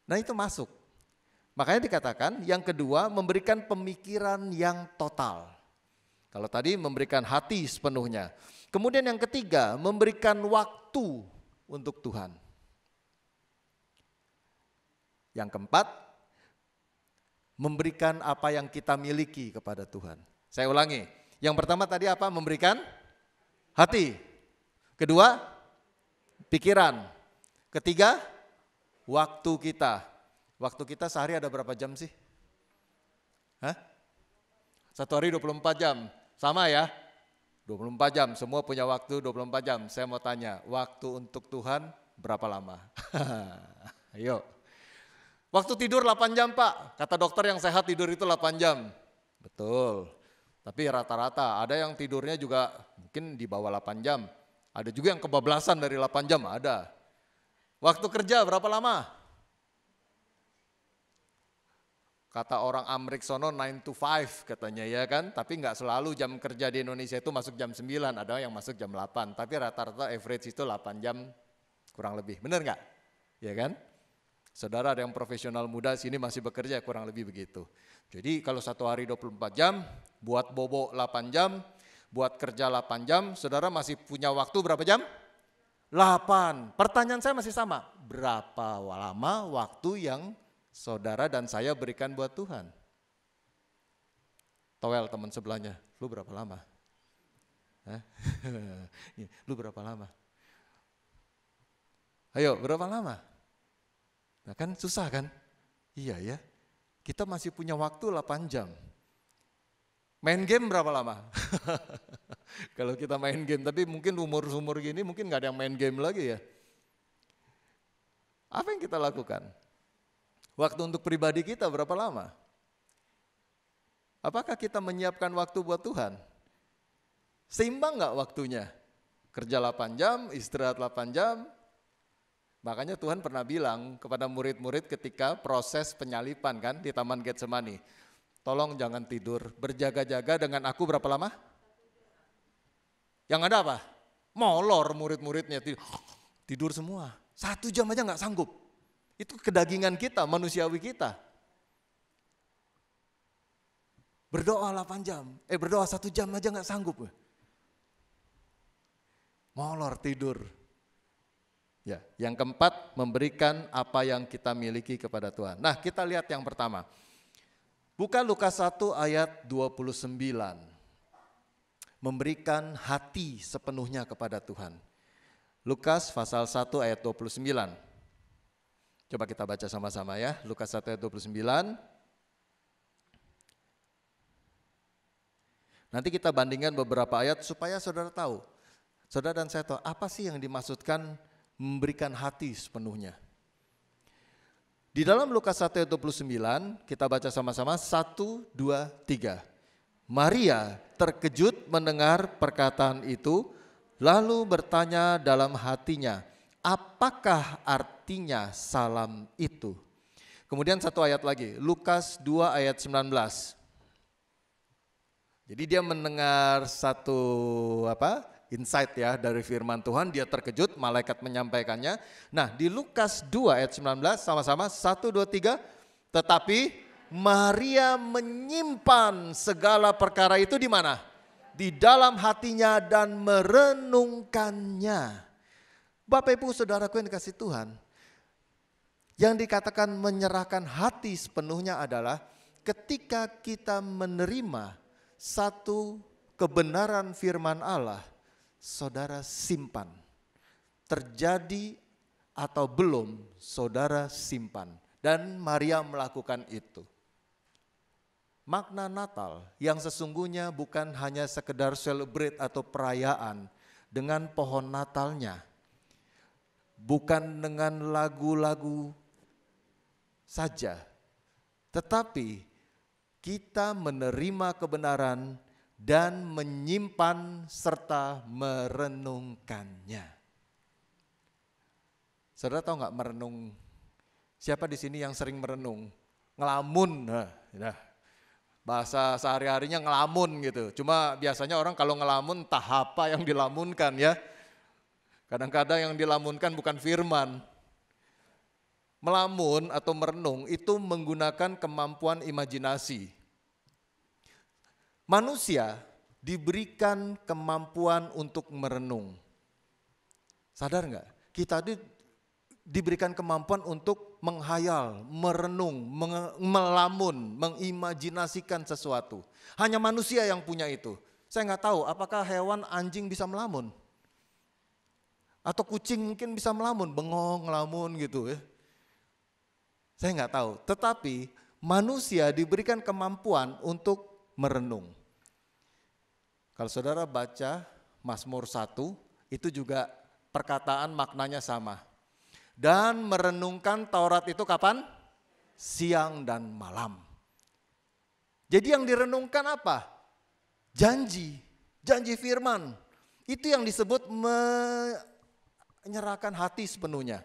Nah itu masuk. Makanya dikatakan yang kedua memberikan pemikiran yang total. Kalau tadi memberikan hati sepenuhnya. Kemudian yang ketiga memberikan waktu untuk Tuhan. Yang keempat memberikan apa yang kita miliki kepada Tuhan. Saya ulangi. Yang pertama tadi apa? Memberikan hati. Kedua, pikiran. Ketiga, waktu kita. Waktu kita sehari ada berapa jam sih? Hah? 1 hari 24 jam. Sama ya? 24 jam. Semua punya waktu 24 jam. Saya mau tanya, waktu untuk Tuhan berapa lama? Ayo. Waktu tidur 8 jam Pak, kata dokter yang sehat tidur itu 8 jam. Betul, tapi rata-rata ada yang tidurnya juga mungkin di bawah 8 jam. Ada juga yang kebablasan dari 8 jam, ada. Waktu kerja berapa lama? Kata orang Amrik sono 9 to 5 katanya ya kan. Tapi enggak selalu jam kerja di Indonesia itu masuk jam 9, ada yang masuk jam 8. Tapi rata-rata average itu 8 jam kurang lebih, benar enggak? Ya kan? Saudara ada yang profesional muda sini masih bekerja kurang lebih begitu. Jadi kalau 1 hari 24 jam, buat bobo 8 jam, buat kerja 8 jam, saudara masih punya waktu berapa jam? 8. Pertanyaan saya masih sama, berapa lama waktu yang saudara dan saya berikan buat Tuhan? Toel teman sebelahnya, lu berapa lama? Lu berapa lama? Ayo berapa lama? Nah kan susah kan? Iya ya, kita masih punya waktu 8 jam. Main game berapa lama? Kalau kita main game, tapi mungkin umur-umur gini mungkin gak ada yang main game lagi ya. Apa yang kita lakukan? Waktu untuk pribadi kita berapa lama? Apakah kita menyiapkan waktu buat Tuhan? Seimbang gak waktunya? Kerja 8 jam, istirahat 8 jam. Makanya Tuhan pernah bilang kepada murid-murid ketika proses penyalipan kan di Taman Getsemani. Tolong jangan tidur, berjaga-jaga dengan aku berapa lama? Yang ada apa? Molor murid-muridnya, tidur semua. 1 jam aja gak sanggup. Itu kedagingan kita, manusiawi kita. Berdoa 8 jam, berdoa 1 jam aja gak sanggup. Molor tidur. Ya, yang keempat, memberikan apa yang kita miliki kepada Tuhan. Nah, kita lihat yang pertama. Buka Lukas 1 ayat 29. Memberikan hati sepenuhnya kepada Tuhan. Lukas pasal 1 ayat 29. Coba kita baca sama-sama ya. Lukas 1 ayat 29. Nanti kita bandingkan beberapa ayat supaya saudara tahu. Saudara dan saya tahu apa sih yang dimaksudkan memberikan hati sepenuhnya. Di dalam Lukas 1 ayat 29 kita baca sama-sama 1, 2, 3. Maria terkejut mendengar perkataan itu lalu bertanya dalam hatinya, apakah artinya salam itu? Kemudian satu ayat lagi, Lukas 2 ayat 19. Jadi dia mendengar satu insight ya dari firman Tuhan, dia terkejut, malaikat menyampaikannya. Nah di Lukas 2 ayat 19 sama-sama 1, 2, 3. Tetapi Maria menyimpan segala perkara itu di mana? Di dalam hatinya dan merenungkannya. Bapak Ibu Saudaraku yang dikasih Tuhan, yang dikatakan menyerahkan hati sepenuhnya adalah ketika kita menerima satu kebenaran firman Allah, saudara simpan. Terjadi atau belum, saudara simpan. Dan Maria melakukan itu. Makna Natal yang sesungguhnya bukan hanya sekedar celebrate atau perayaan dengan pohon Natalnya. Bukan dengan lagu-lagu saja. Tetapi kita menerima kebenaran dan menyimpan serta merenungkannya. Saudara tahu nggak merenung? Siapa di sini yang sering merenung? Ngelamun, nah, bahasa sehari-harinya ngelamun gitu. Cuma biasanya orang kalau ngelamun entah apa yang dilamunkan ya. Kadang-kadang yang dilamunkan bukan firman. Melamun atau merenung itu menggunakan kemampuan imajinasi. Manusia diberikan kemampuan untuk merenung. Sadar nggak? Kita diberikan kemampuan untuk menghayal, merenung, melamun, mengimajinasikan sesuatu. Hanya manusia yang punya itu. Saya nggak tahu apakah hewan anjing bisa melamun. Atau kucing mungkin bisa melamun, bengong, ngelamun gitu ya. Saya nggak tahu, tetapi manusia diberikan kemampuan untuk merenung. Kalau saudara baca Mazmur 1, itu juga perkataan maknanya sama. Dan merenungkan Taurat itu kapan? Siang dan malam. Jadi yang direnungkan apa? Janji, janji firman. Itu yang disebut menyerahkan hati sepenuhnya.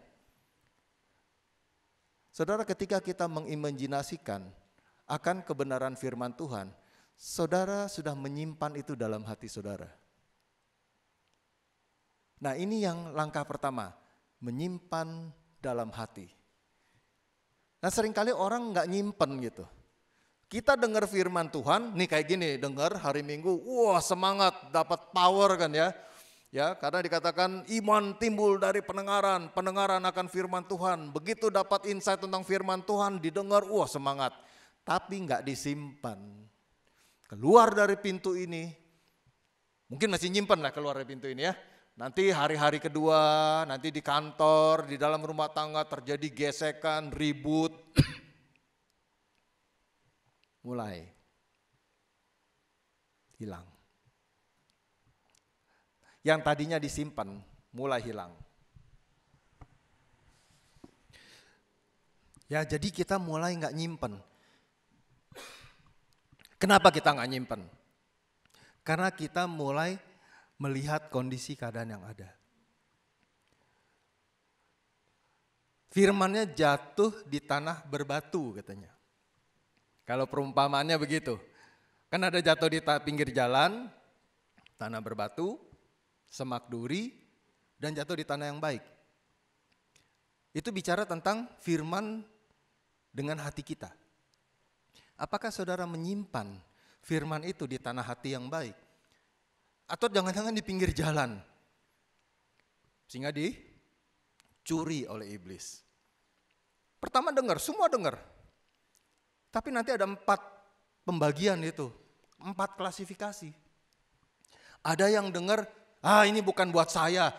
Saudara, ketika kita mengimajinasikan akan kebenaran firman Tuhan, saudara sudah menyimpan itu dalam hati saudara. Nah, ini yang langkah pertama, menyimpan dalam hati. Nah, seringkali orang nggak nyimpen gitu. Kita dengar firman Tuhan, nih kayak gini, dengar hari Minggu, wah semangat, dapat power kan ya. Ya, karena dikatakan iman timbul dari pendengaran, pendengaran akan firman Tuhan. Begitu dapat insight tentang firman Tuhan, didengar, wah semangat. Tapi nggak disimpan. Keluar dari pintu ini, mungkin masih nyimpan lah keluar dari pintu ini ya. Nanti hari-hari kedua, nanti di kantor, di dalam rumah tangga terjadi gesekan, ribut. Mulai hilang. Yang tadinya disimpan mulai hilang. Ya, jadi kita mulai nggak nyimpen. Kenapa kita nggak nyimpen? Karena kita mulai melihat kondisi keadaan yang ada. Firmannya jatuh di tanah berbatu katanya. Kalau perumpamaannya begitu. Kan ada jatuh di pinggir jalan, tanah berbatu, semak duri, dan jatuh di tanah yang baik. Itu bicara tentang firman dengan hati kita. Apakah saudara menyimpan firman itu di tanah hati yang baik? Atau jangan-jangan di pinggir jalan? Sehingga dicuri oleh iblis. Pertama dengar, semua dengar. Tapi nanti ada 4 pembagian itu, 4 klasifikasi. Ada yang dengar, ini bukan buat saya,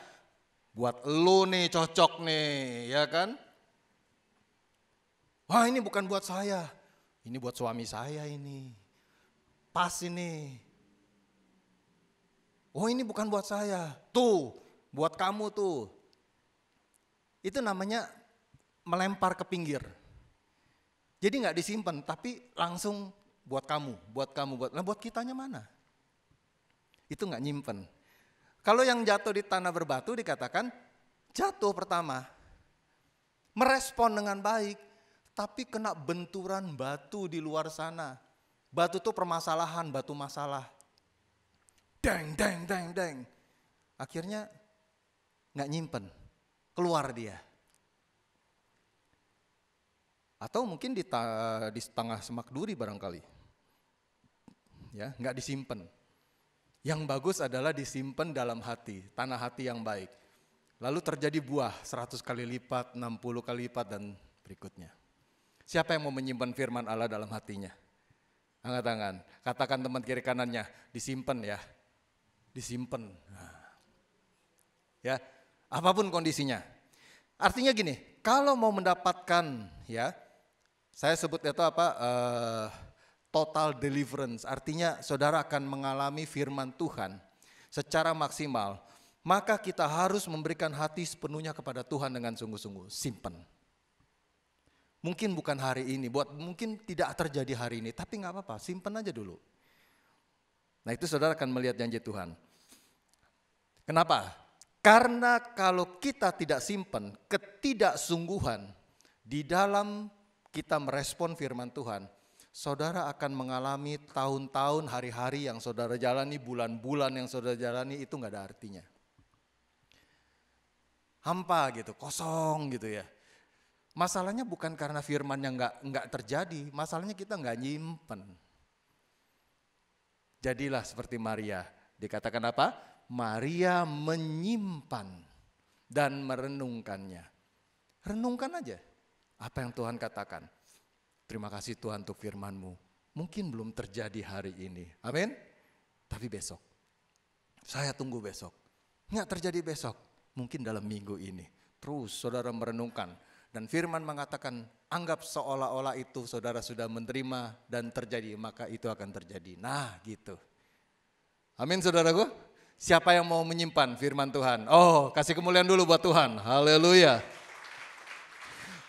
buat lo nih cocok nih, ya kan? Wah ini bukan buat saya, ini buat suami saya ini, pas ini. Oh ini bukan buat saya, tuh buat kamu tuh. Itu namanya melempar ke pinggir. Jadi gak disimpan tapi langsung buat kamu. Nah buat kitanya mana? Itu gak nyimpen. Kalau yang jatuh di tanah berbatu dikatakan jatuh pertama. Merespon dengan baik. Tapi kena benturan batu di luar sana. Batu itu permasalahan, batu masalah. Deng. Akhirnya gak nyimpen, keluar dia. Atau mungkin di tengah semak duri barangkali. Ya, gak disimpan. Yang bagus adalah disimpan dalam hati, tanah hati yang baik. Lalu terjadi buah 100 kali lipat, 60 kali lipat dan berikutnya. Siapa yang mau menyimpan firman Allah dalam hatinya? Angkat tangan, katakan teman kiri kanannya, disimpan ya. Disimpan. Ya, apapun kondisinya. Artinya gini, kalau mau mendapatkan ya, saya sebut itu total deliverance, artinya saudara akan mengalami firman Tuhan secara maksimal, maka kita harus memberikan hati sepenuhnya kepada Tuhan dengan sungguh-sungguh, simpan. Mungkin bukan hari ini, mungkin tidak terjadi hari ini, tapi gak apa-apa, simpan aja dulu. Nah itu saudara akan melihat janji Tuhan. Kenapa? Karena kalau kita tidak simpan, ketidaksungguhan di dalam kita merespon firman Tuhan, saudara akan mengalami tahun-tahun, hari-hari yang saudara jalani, bulan-bulan yang saudara jalani itu gak ada artinya. Hampa gitu, kosong gitu ya. Masalahnya bukan karena firman yang nggak terjadi, masalahnya kita nggak nyimpen. Jadilah seperti Maria, dikatakan apa? Maria menyimpan dan merenungkannya. Renungkan aja apa yang Tuhan katakan. Terima kasih Tuhan untuk firman-Mu. Mungkin belum terjadi hari ini, amin. Tapi besok, saya tunggu besok. Nggak terjadi besok, mungkin dalam minggu ini. Terus saudara merenungkan. Dan firman mengatakan, anggap seolah-olah itu saudara sudah menerima dan terjadi, maka itu akan terjadi. Nah gitu. Amin saudaraku. Siapa yang mau menyimpan firman Tuhan? Oh, kasih kemuliaan dulu buat Tuhan. Haleluya.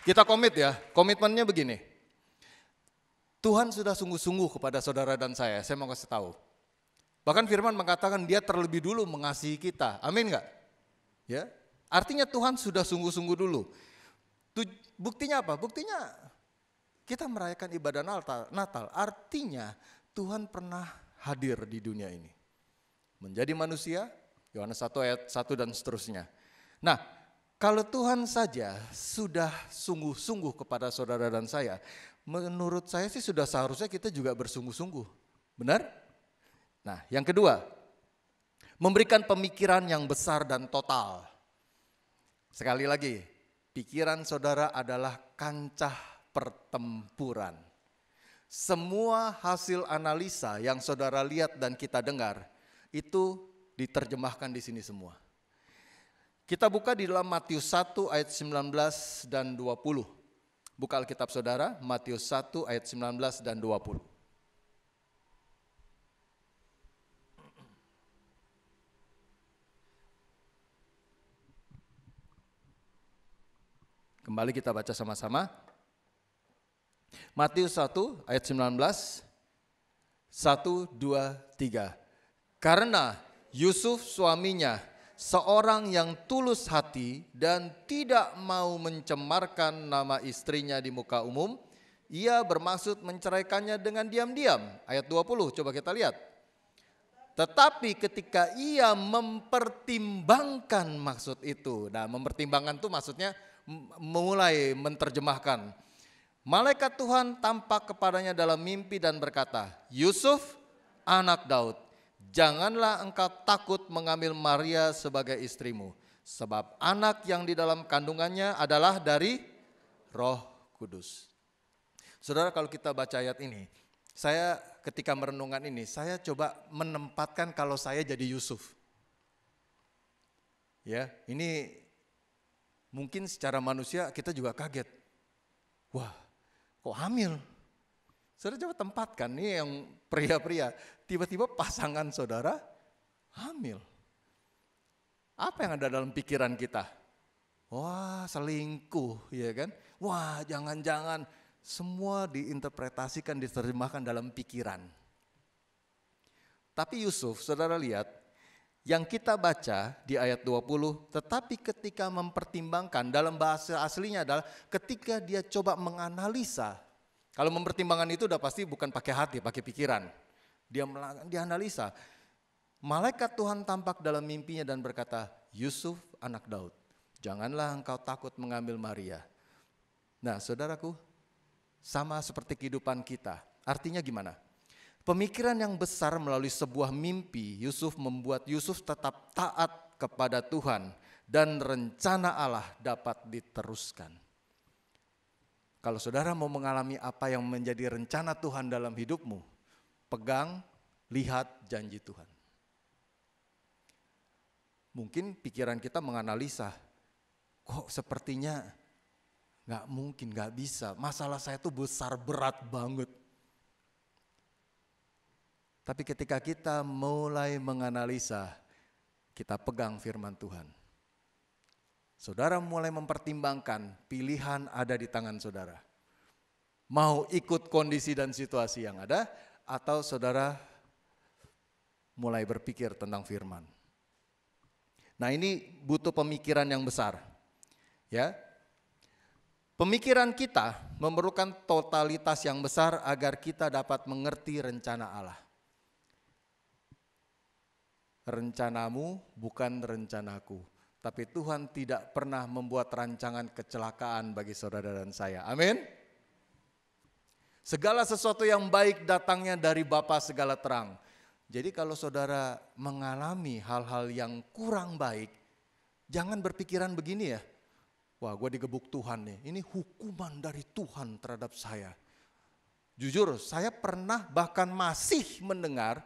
Kita komit ya, komitmennya begini. Tuhan sudah sungguh-sungguh kepada saudara dan saya mau kasih tahu. Bahkan firman mengatakan dia terlebih dulu mengasihi kita. Amin gak? Ya, artinya Tuhan sudah sungguh-sungguh dulu. Buktinya apa? Buktinya kita merayakan ibadah Natal. Artinya Tuhan pernah hadir di dunia ini. Menjadi manusia, Yohanes 1 ayat 1 dan seterusnya. Nah, kalau Tuhan saja sudah sungguh-sungguh kepada saudara dan saya, menurut saya sih sudah seharusnya kita juga bersungguh-sungguh. Benar? Nah, yang kedua, memberikan pemikiran yang besar dan total. Sekali lagi, pikiran saudara adalah kancah pertempuran. Semua hasil analisa yang saudara lihat dan kita dengar, itu diterjemahkan di sini semua. Kita buka di dalam Matius 1 ayat 19 dan 20. Buka Alkitab saudara, Matius 1 ayat 19 dan 20. Kembali kita baca sama-sama. Matius 1 ayat 19, 1, 2, 3. Karena Yusuf suaminya seorang yang tulus hati dan tidak mau mencemarkan nama istrinya di muka umum, ia bermaksud menceraikannya dengan diam-diam. Ayat 20, coba kita lihat. Tetapi ketika ia mempertimbangkan maksud itu, nah mempertimbangkan itu maksudnya mulai menerjemahkan. Malaikat Tuhan tampak kepadanya dalam mimpi dan berkata, Yusuf, anak Daud, janganlah engkau takut mengambil Maria sebagai istrimu, Sebab anak yang di dalam kandungannya adalah dari Roh Kudus. Saudara, kalau kita baca ayat ini, saya ketika merenungkan ini, saya coba menempatkan kalau saya jadi Yusuf. Ya, ini mungkin secara manusia kita juga kaget. Wah, kok hamil? Saudara coba tempatkan, nih yang pria-pria, tiba-tiba pasangan saudara hamil. Apa yang ada dalam pikiran kita? Wah, selingkuh, ya kan? Wah, jangan-jangan. Semua diinterpretasikan, diterjemahkan dalam pikiran. Tapi Yusuf, saudara lihat, yang kita baca di ayat 20, tetapi ketika mempertimbangkan, dalam bahasa aslinya adalah ketika dia coba menganalisa. Kalau mempertimbangkan itu udah pasti bukan pakai hati, pakai pikiran. Dia analisa. Malaikat Tuhan tampak dalam mimpinya dan berkata, Yusuf anak Daud, janganlah engkau takut mengambil Maria. Nah saudaraku, sama seperti kehidupan kita. Artinya gimana? Pemikiran yang besar melalui sebuah mimpi, Yusuf membuat Yusuf tetap taat kepada Tuhan dan rencana Allah dapat diteruskan. Kalau saudara mau mengalami apa yang menjadi rencana Tuhan dalam hidupmu, pegang, lihat janji Tuhan. Mungkin pikiran kita menganalisa, kok sepertinya gak mungkin, gak bisa. Masalah saya tuh besar, berat banget. Tapi ketika kita mulai menganalisa, kita pegang firman Tuhan. Saudara mulai mempertimbangkan, pilihan ada di tangan saudara. Mau ikut kondisi dan situasi yang ada, atau saudara mulai berpikir tentang firman. Nah ini butuh pemikiran yang besar. Ya, pemikiran kita memerlukan totalitas yang besar agar kita dapat mengerti rencana Allah. Rencanamu bukan rencanaku, tapi Tuhan tidak pernah membuat rancangan kecelakaan bagi saudara dan saya. Amin. Segala sesuatu yang baik datangnya dari Bapa segala terang. Jadi kalau saudara mengalami hal-hal yang kurang baik, jangan berpikiran begini ya. Wah, gue digebuk Tuhan nih, ini hukuman dari Tuhan terhadap saya. Jujur, saya pernah bahkan masih mendengar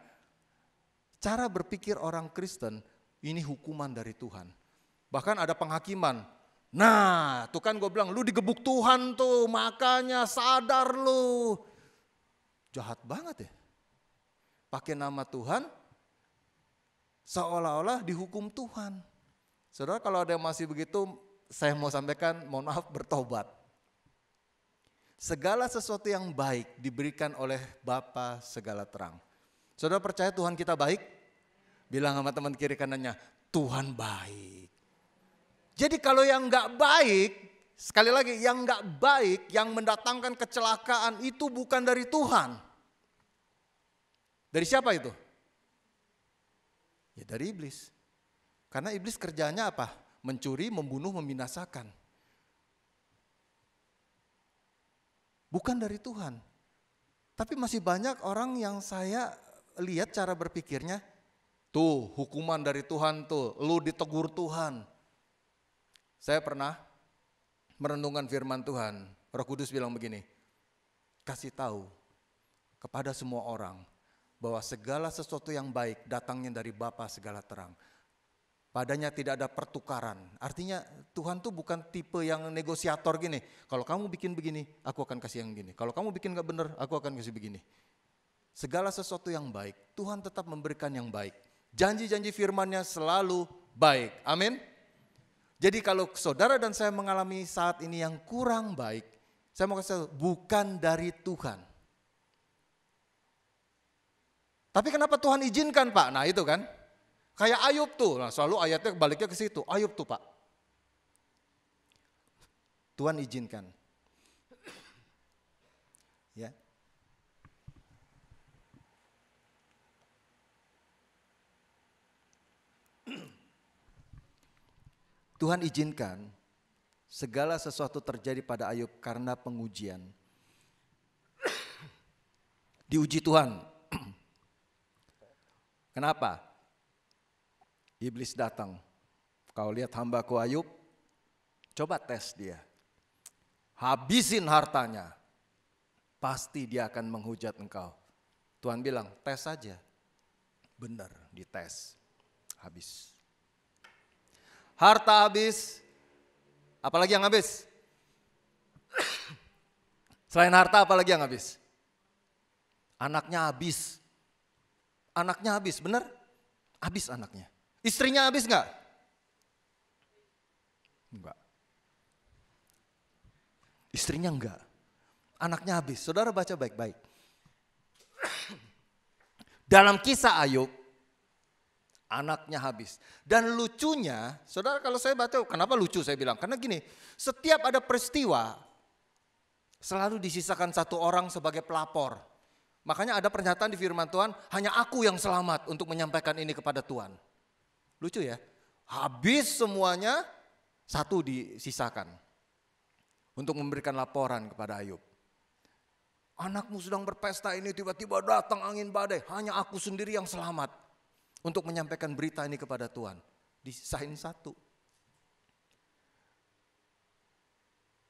cara berpikir orang Kristen, ini hukuman dari Tuhan. Bahkan ada penghakiman. Nah, tuh kan gue bilang, lu digebuk Tuhan tuh, makanya sadar lu. Jahat banget ya. Pakai nama Tuhan, seolah-olah dihukum Tuhan. Saudara, kalau ada yang masih begitu, saya mau sampaikan, mohon maaf, bertobat. Segala sesuatu yang baik diberikan oleh Bapa segala terang. Saudara percaya Tuhan kita baik? Bilang sama teman kiri kanannya, Tuhan baik. Jadi kalau yang gak baik, sekali lagi, yang gak baik, yang mendatangkan kecelakaan itu bukan dari Tuhan. Dari siapa itu? Ya dari iblis. Karena iblis kerjanya apa? Mencuri, membunuh, membinasakan. Bukan dari Tuhan. Tapi masih banyak orang yang saya lihat cara berpikirnya, tuh hukuman dari Tuhan tuh, lu ditegur Tuhan. Saya pernah merenungkan firman Tuhan, Roh Kudus bilang begini, kasih tahu kepada semua orang, bahwa segala sesuatu yang baik datangnya dari Bapa segala terang. Padanya tidak ada pertukaran. Artinya Tuhan tuh bukan tipe yang negosiator gini. Kalau kamu bikin begini, aku akan kasih yang gini. Kalau kamu bikin gak benar, aku akan kasih begini. Segala sesuatu yang baik, Tuhan tetap memberikan yang baik. Janji-janji firman-Nya selalu baik. Amin. Jadi kalau saudara dan saya mengalami saat ini yang kurang baik, saya mau kasih tahu, bukan dari Tuhan. Tapi kenapa Tuhan izinkan Pak? Nah itu kan, kayak Ayub tuh, nah selalu ayatnya baliknya ke situ, Ayub tuh Pak. Tuhan izinkan. Ya. Tuhan izinkan segala sesuatu terjadi pada Ayub karena pengujian. Diuji Tuhan. Kenapa? Iblis datang. Kau lihat hambaku Ayub, coba tes dia. Habisin hartanya, pasti dia akan menghujat engkau. Tuhan bilang, tes saja. Benar, dites. Habis. Harta habis, apalagi yang habis? Selain harta apalagi yang habis? Anaknya habis. Anaknya habis, benar? Habis anaknya. Istrinya habis enggak? Enggak. Istrinya enggak. Anaknya habis. Saudara baca baik-baik. Dalam kisah Ayub, anaknya habis. Dan lucunya, saudara kalau saya baca, kenapa lucu saya bilang? Karena gini, setiap ada peristiwa, selalu disisakan satu orang sebagai pelapor. Makanya ada pernyataan di firman Tuhan, hanya aku yang selamat untuk menyampaikan ini kepada Tuhan. Lucu ya, habis semuanya, satu disisakan. Untuk memberikan laporan kepada Ayub. Anakmu sedang berpesta ini tiba-tiba datang angin badai. Hanya aku sendiri yang selamat. Untuk menyampaikan berita ini kepada Tuhan. Disisain satu.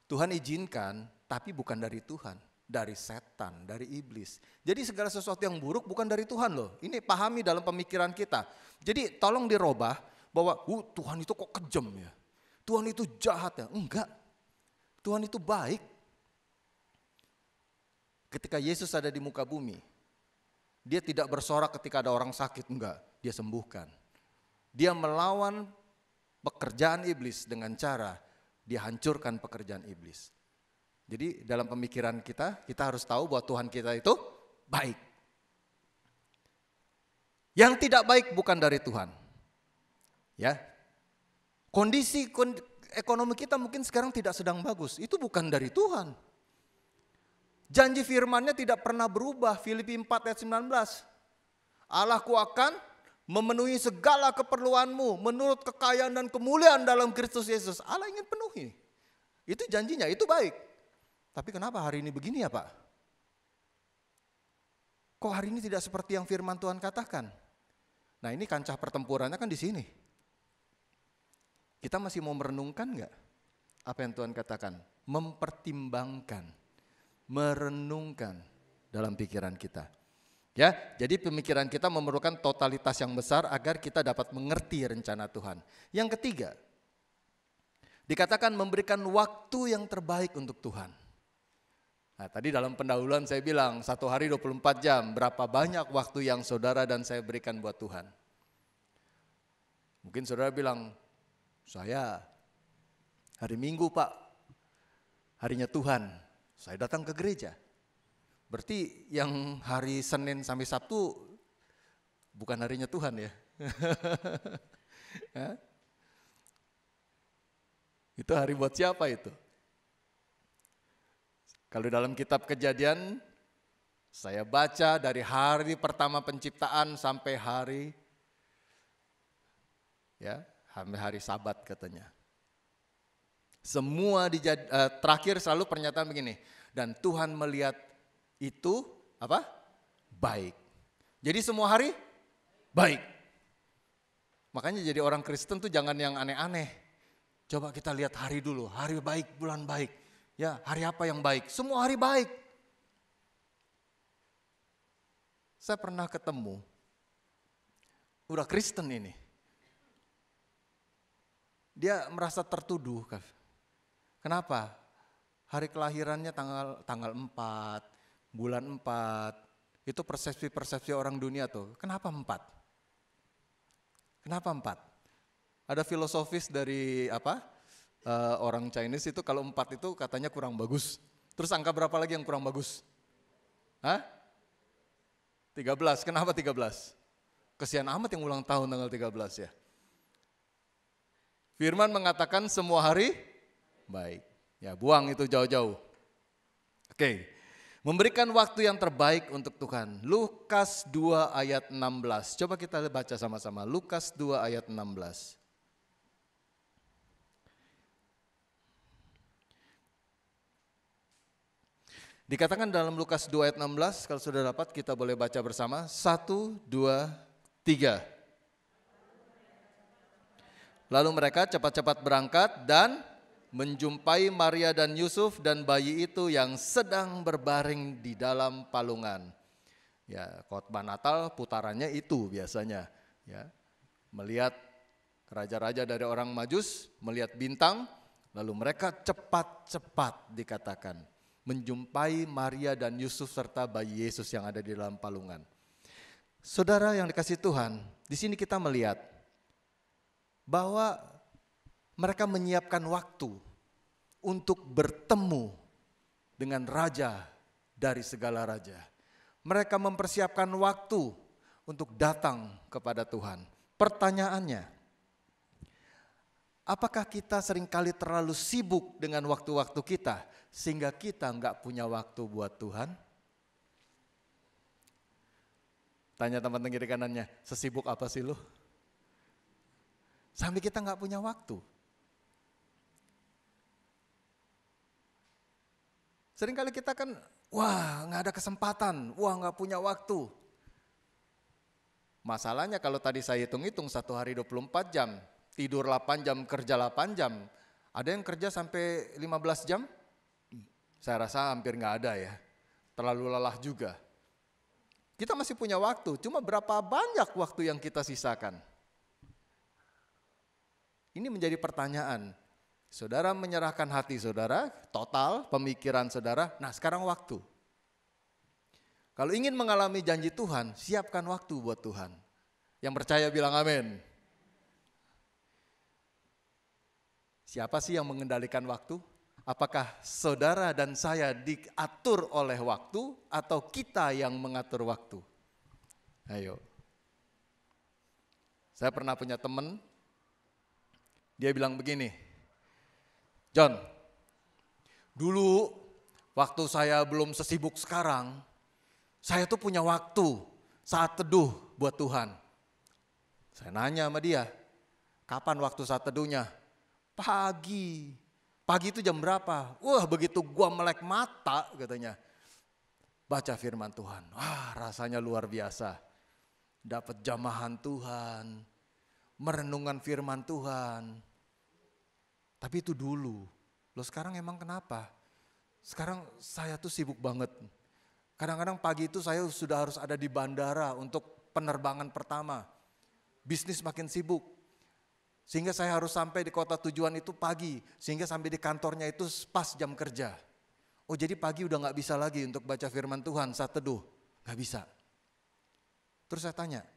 Tuhan izinkan tapi bukan dari Tuhan. Dari setan, dari iblis. Jadi segala sesuatu yang buruk bukan dari Tuhan loh. Ini pahami dalam pemikiran kita. Jadi tolong dirubah bahwa Tuhan itu kok kejam ya. Tuhan itu jahat ya. Enggak. Tuhan itu baik. Ketika Yesus ada di muka bumi, dia tidak bersorak ketika ada orang sakit, enggak, dia sembuhkan. Dia melawan pekerjaan iblis dengan cara dia hancurkan pekerjaan iblis. Jadi dalam pemikiran kita harus tahu bahwa Tuhan kita itu baik. Yang tidak baik bukan dari Tuhan. Ya. Kondisi ekonomi kita mungkin sekarang tidak sedang bagus. Itu bukan dari Tuhan. Janji firman-Nya tidak pernah berubah. Filipi 4 ayat 19. Allahku akan memenuhi segala keperluanmu menurut kekayaan dan kemuliaan dalam Kristus Yesus. Allah ingin penuhi. Itu janjinya, itu baik. Tapi kenapa hari ini begini ya Pak? Kok hari ini tidak seperti yang firman Tuhan katakan? Nah ini kancah pertempurannya kan di sini. Kita masih mau merenungkan enggak apa yang Tuhan katakan? Mempertimbangkan, merenungkan dalam pikiran kita. Ya, jadi pemikiran kita memerlukan totalitas yang besar agar kita dapat mengerti rencana Tuhan. Yang ketiga, dikatakan memberikan waktu yang terbaik untuk Tuhan. Nah, tadi dalam pendahuluan saya bilang 1 hari 24 jam, berapa banyak waktu yang saudara dan saya berikan buat Tuhan. Mungkin saudara bilang, saya hari Minggu Pak, harinya Tuhan, saya datang ke gereja. Berarti yang hari Senin sampai Sabtu bukan harinya Tuhan ya. Itu hari buat siapa itu? Kalau dalam kitab Kejadian, saya baca dari hari pertama penciptaan sampai hari hari Sabat katanya. Semua terakhir selalu pernyataan begini, dan Tuhan melihat itu apa? Baik. Jadi semua hari baik. Makanya jadi orang Kristen tuh jangan yang aneh-aneh. Coba kita lihat hari dulu, hari baik, bulan baik. Ya, hari apa yang baik? Semua hari baik. Saya pernah ketemu, udah Kristen ini. Dia merasa tertuduh. Kenapa? Hari kelahirannya tanggal 4, bulan 4. Itu persepsi-persepsi orang dunia tuh. Kenapa 4? Kenapa 4? Ada filosofis dari orang Chinese itu kalau 4 itu katanya kurang bagus. Terus angka berapa lagi yang kurang bagus? 13. Kenapa 13? Kesian amat yang ulang tahun tanggal 13 ya. Firman mengatakan semua hari baik. Ya, buang itu jauh-jauh. Oke. Memberikan waktu yang terbaik untuk Tuhan. Lukas 2 ayat 16. Coba kita baca sama-sama. Lukas 2 ayat 16. Dikatakan dalam Lukas 2 ayat 16, kalau sudah dapat kita boleh baca bersama. 1, 2, 3. Lalu mereka cepat-cepat berangkat dan menjumpai Maria dan Yusuf dan bayi itu yang sedang berbaring di dalam palungan. Ya, khotbah Natal putarannya itu biasanya. Ya, melihat raja-raja dari orang Majus, melihat bintang, lalu mereka cepat-cepat dikatakan menjumpai Maria dan Yusuf serta bayi Yesus yang ada di dalam palungan. Saudara yang dikasihi Tuhan, di sini kita melihat bahwa mereka menyiapkan waktu untuk bertemu dengan raja dari segala raja. Mereka mempersiapkan waktu untuk datang kepada Tuhan. Pertanyaannya, apakah kita seringkali terlalu sibuk dengan waktu-waktu kita sehingga kita nggak punya waktu buat Tuhan? Tanya teman-teman kiri kanannya, sesibuk apa sih lu? Sampai kita nggak punya waktu. Seringkali kita kan, wah nggak ada kesempatan, wah nggak punya waktu. Masalahnya kalau tadi saya hitung-hitung 1 hari 24 jam, tidur 8 jam, kerja 8 jam. Ada yang kerja sampai 15 jam? Saya rasa hampir nggak ada ya, terlalu lelah juga. Kita masih punya waktu, cuma berapa banyak waktu yang kita sisakan? Ini menjadi pertanyaan. Saudara menyerahkan hati saudara, total pemikiran saudara, nah sekarang waktu. Kalau ingin mengalami janji Tuhan, siapkan waktu buat Tuhan. Yang percaya bilang amin. Siapa sih yang mengendalikan waktu? Apakah saudara dan saya diatur oleh waktu atau kita yang mengatur waktu? Ayo. Saya pernah punya teman, dia bilang begini, John, dulu waktu saya belum sesibuk sekarang, saya tuh punya waktu saat teduh buat Tuhan. Saya nanya sama dia, kapan waktu saat teduhnya? Pagi. Pagi itu jam berapa? Wah begitu gua melek mata katanya. Baca firman Tuhan, wah rasanya luar biasa. Dapat jamahan Tuhan, merenungkan firman Tuhan. Tapi itu dulu. Loh sekarang emang kenapa? Sekarang saya tuh sibuk banget. Kadang-kadang pagi itu saya sudah harus ada di bandara untuk penerbangan pertama. Bisnis makin sibuk. Sehingga saya harus sampai di kota tujuan itu pagi. Sehingga sampai di kantornya itu pas jam kerja. Oh jadi pagi udah gak bisa lagi untuk baca firman Tuhan saat teduh. Gak bisa. Terus saya tanya,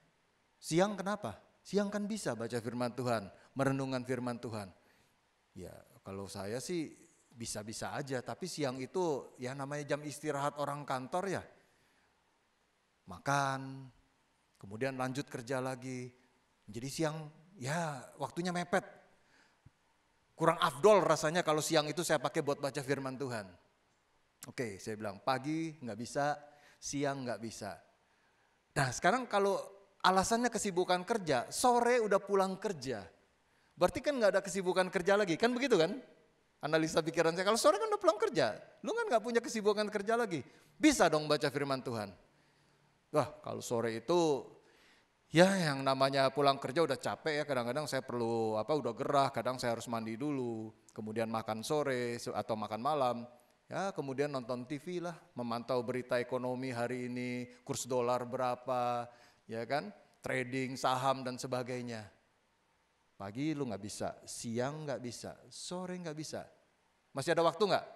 siang kenapa? Siang kan bisa baca firman Tuhan, merenungkan firman Tuhan. Ya kalau saya sih bisa-bisa aja, tapi siang itu ya namanya jam istirahat orang kantor ya. Makan, kemudian lanjut kerja lagi. Jadi siang ya waktunya mepet. Kurang afdol rasanya kalau siang itu saya pakai buat baca firman Tuhan. Oke, saya bilang pagi nggak bisa, siang nggak bisa. Nah sekarang kalau alasannya kesibukan kerja, sore udah pulang kerja. Berarti kan nggak ada kesibukan kerja lagi, kan begitu kan? Analisa pikiran saya, kalau sore kan udah pulang kerja, lu kan nggak punya kesibukan kerja lagi. Bisa dong baca firman Tuhan. Wah kalau sore itu ya yang namanya pulang kerja udah capek ya, kadang-kadang saya perlu udah gerah, kadang saya harus mandi dulu, kemudian makan sore atau makan malam. Ya kemudian nonton TV lah, memantau berita ekonomi hari ini, kurs dolar berapa, ya kan, trading saham dan sebagainya. Pagi lu nggak bisa, siang nggak bisa, sore nggak bisa. Masih ada waktu nggak?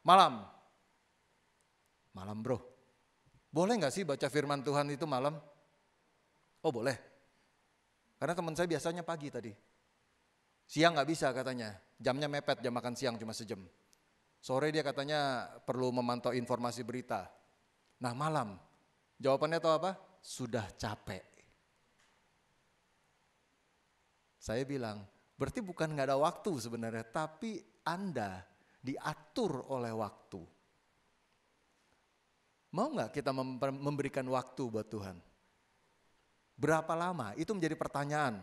Malam. Malam bro. Boleh nggak sih baca firman Tuhan itu malam? Oh boleh. Karena teman saya biasanya pagi tadi. Siang nggak bisa katanya, jamnya mepet, jam makan siang cuma sejam. Sore dia katanya perlu memantau informasi berita. Nah malam, jawabannya tahu apa? Sudah capek. Saya bilang, berarti bukan nggak ada waktu sebenarnya, tapi Anda diatur oleh waktu. Mau nggak kita memberikan waktu buat Tuhan? Berapa lama? Itu menjadi pertanyaan.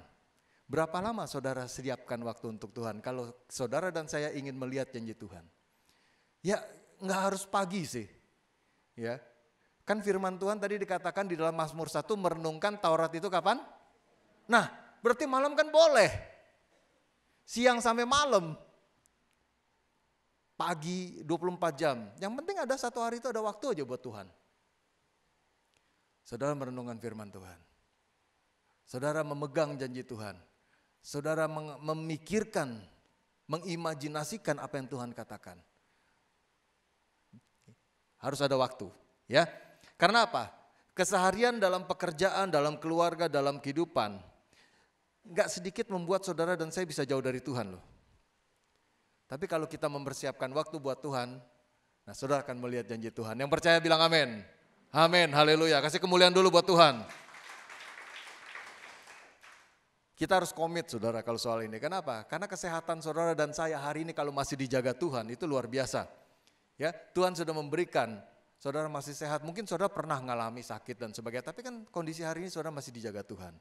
Berapa lama saudara siapkan waktu untuk Tuhan? Kalau saudara dan saya ingin melihat janji Tuhan. Ya nggak harus pagi sih. Ya, kan firman Tuhan tadi dikatakan di dalam Mazmur 1 merenungkan Taurat itu kapan? Nah berarti malam kan boleh. siang sampai malam, pagi 24 jam. Yang penting ada satu hari itu ada waktu aja buat Tuhan. Saudara merenungkan firman Tuhan. Saudara memegang janji Tuhan. Saudara memikirkan, mengimajinasikan apa yang Tuhan katakan. Harus ada waktu, ya. Karena apa? Keseharian dalam pekerjaan, dalam keluarga, dalam kehidupan, gak sedikit membuat saudara dan saya bisa jauh dari Tuhan loh. Tapi kalau kita mempersiapkan waktu buat Tuhan, nah saudara akan melihat janji Tuhan. Yang percaya bilang amin. Amin, haleluya. Kasih kemuliaan dulu buat Tuhan. Kita harus komit saudara kalau soal ini. Kenapa? Karena kesehatan saudara dan saya hari ini kalau masih dijaga Tuhan itu luar biasa. Ya, Tuhan sudah memberikan, saudara masih sehat. Mungkin saudara pernah mengalami sakit dan sebagainya, tapi kan kondisi hari ini saudara masih dijaga Tuhan.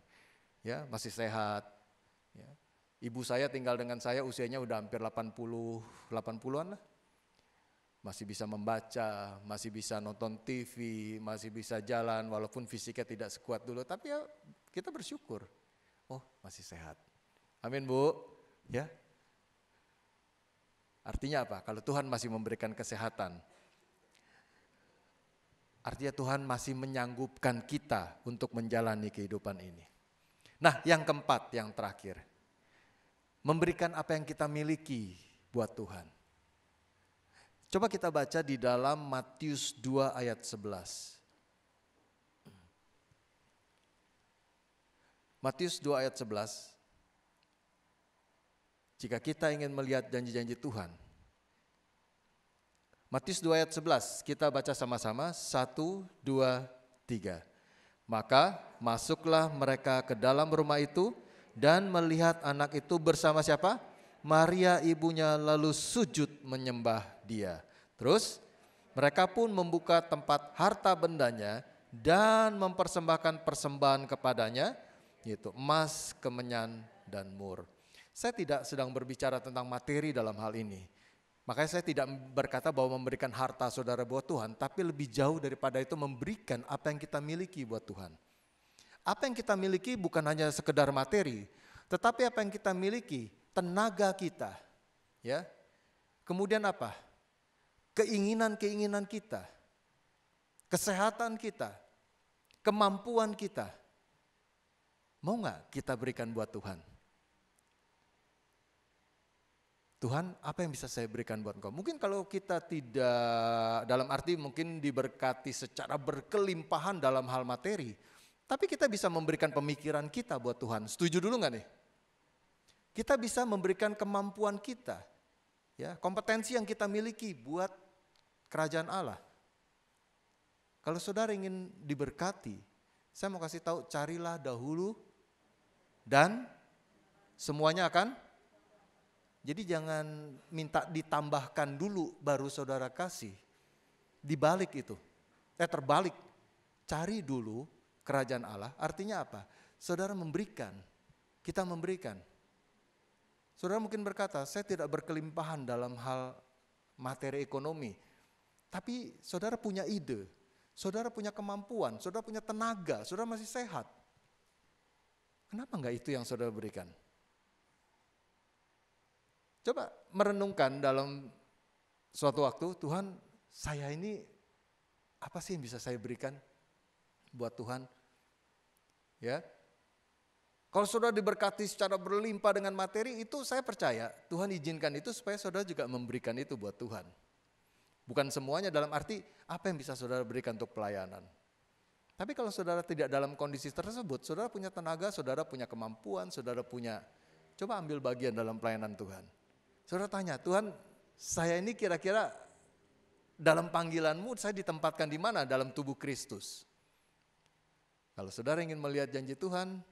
Ya, masih sehat. Ya. Ibu saya tinggal dengan saya usianya udah hampir 80-an lah. Masih bisa membaca, masih bisa nonton TV, masih bisa jalan walaupun fisiknya tidak sekuat dulu, tapi ya kita bersyukur. Oh, masih sehat. Amin, Bu. Ya. Artinya apa? Kalau Tuhan masih memberikan kesehatan, artinya Tuhan masih menyanggupkan kita untuk menjalani kehidupan ini. Nah, yang keempat, yang terakhir, memberikan apa yang kita miliki buat Tuhan. Coba kita baca di dalam Matius 2 ayat 11. Matius 2 ayat 11. Jika kita ingin melihat janji-janji Tuhan. Matius 2 ayat 11, kita baca sama-sama, 1, 2, 3. Maka masuklah mereka ke dalam rumah itu dan melihat anak itu bersama siapa? Maria ibunya, lalu sujud menyembah dia. Terus mereka pun membuka tempat harta bendanya dan mempersembahkan persembahan kepadanya, yaitu emas, kemenyan, dan mur. Saya tidak sedang berbicara tentang materi dalam hal ini. Makanya saya tidak berkata bahwa memberikan harta saudara buat Tuhan, tapi lebih jauh daripada itu memberikan apa yang kita miliki buat Tuhan. Apa yang kita miliki bukan hanya sekedar materi, tetapi apa yang kita miliki, tenaga kita. Ya. Kemudian apa? Keinginan-keinginan kita, kesehatan kita, kemampuan kita. Mau gak kita berikan buat Tuhan? Tuhan, apa yang bisa saya berikan buat engkau? Mungkin kalau kita tidak, dalam arti mungkin diberkati secara berkelimpahan dalam hal materi, tapi kita bisa memberikan pemikiran kita buat Tuhan. Setuju dulu gak nih? Kita bisa memberikan kemampuan kita, ya, kompetensi yang kita miliki buat kerajaan Allah. Kalau saudara ingin diberkati, saya mau kasih tahu, carilah dahulu dan semuanya akan. Jadi jangan minta ditambahkan dulu baru saudara kasih. Dibalik itu. Terbalik. Cari dulu kerajaan Allah. Artinya apa? Saudara memberikan. Kita memberikan. Saudara mungkin berkata, saya tidak berkelimpahan dalam hal materi ekonomi. Tapi saudara punya ide. Saudara punya kemampuan. Saudara punya tenaga. Saudara masih sehat. Kenapa enggak itu yang saudara berikan? Coba merenungkan dalam suatu waktu, Tuhan, saya ini apa sih yang bisa saya berikan buat Tuhan? Ya. Kalau saudara diberkati secara berlimpah dengan materi, itu saya percaya Tuhan izinkan itu supaya saudara juga memberikan itu buat Tuhan. Bukan semuanya, dalam arti apa yang bisa saudara berikan untuk pelayanan. Tapi kalau saudara tidak dalam kondisi tersebut, saudara punya tenaga, saudara punya kemampuan, saudara punya, coba ambil bagian dalam pelayanan Tuhan. Saudara tanya, Tuhan, saya ini kira-kira dalam panggilan-Mu saya ditempatkan di mana dalam tubuh Kristus? Kalau saudara ingin melihat janji Tuhan,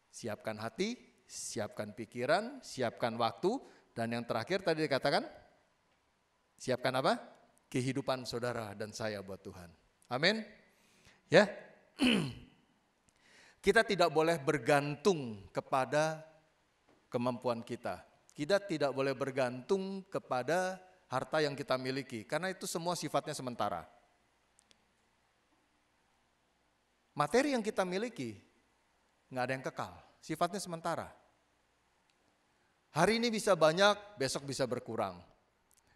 siapkan hati, siapkan pikiran, siapkan waktu, dan yang terakhir tadi dikatakan, siapkan apa? Kehidupan saudara dan saya buat Tuhan. Amin. Ya. Kita tidak boleh bergantung kepada kemampuan kita. Kita tidak boleh bergantung kepada harta yang kita miliki, karena itu semua sifatnya sementara. Materi yang kita miliki nggak ada yang kekal, sifatnya sementara. Hari ini bisa banyak, besok bisa berkurang.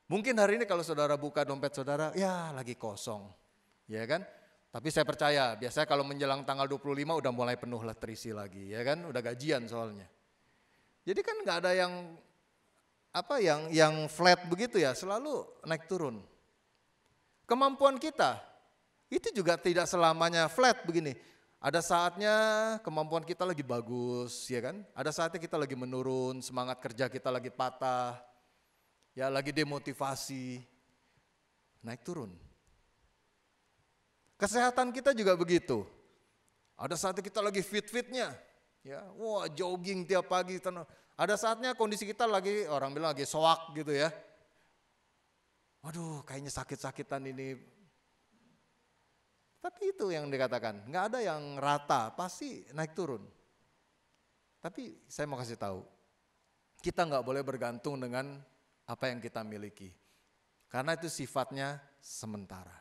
Mungkin hari ini kalau saudara buka dompet saudara, ya lagi kosong. Ya kan? Tapi saya percaya, biasanya kalau menjelang tanggal 25 udah mulai penuh lah terisi lagi. Ya kan? Udah gajian soalnya. Jadi kan nggak ada yang flat begitu ya, selalu naik turun. Kemampuan kita, itu juga tidak selamanya flat begini. Ada saatnya kemampuan kita lagi bagus, ya kan? Ada saatnya kita lagi menurun, semangat kerja kita lagi patah, ya lagi demotivasi, naik turun. Kesehatan kita juga begitu. Ada saatnya kita lagi fit-fitnya, ya, wah jogging tiap pagi. Ada saatnya kondisi kita lagi, orang bilang lagi soak gitu ya. Waduh, kayaknya sakit-sakitan ini. Tapi itu yang dikatakan, nggak ada yang rata, pasti naik turun. Tapi saya mau kasih tahu, kita nggak boleh bergantung dengan apa yang kita miliki. Karena itu sifatnya sementara.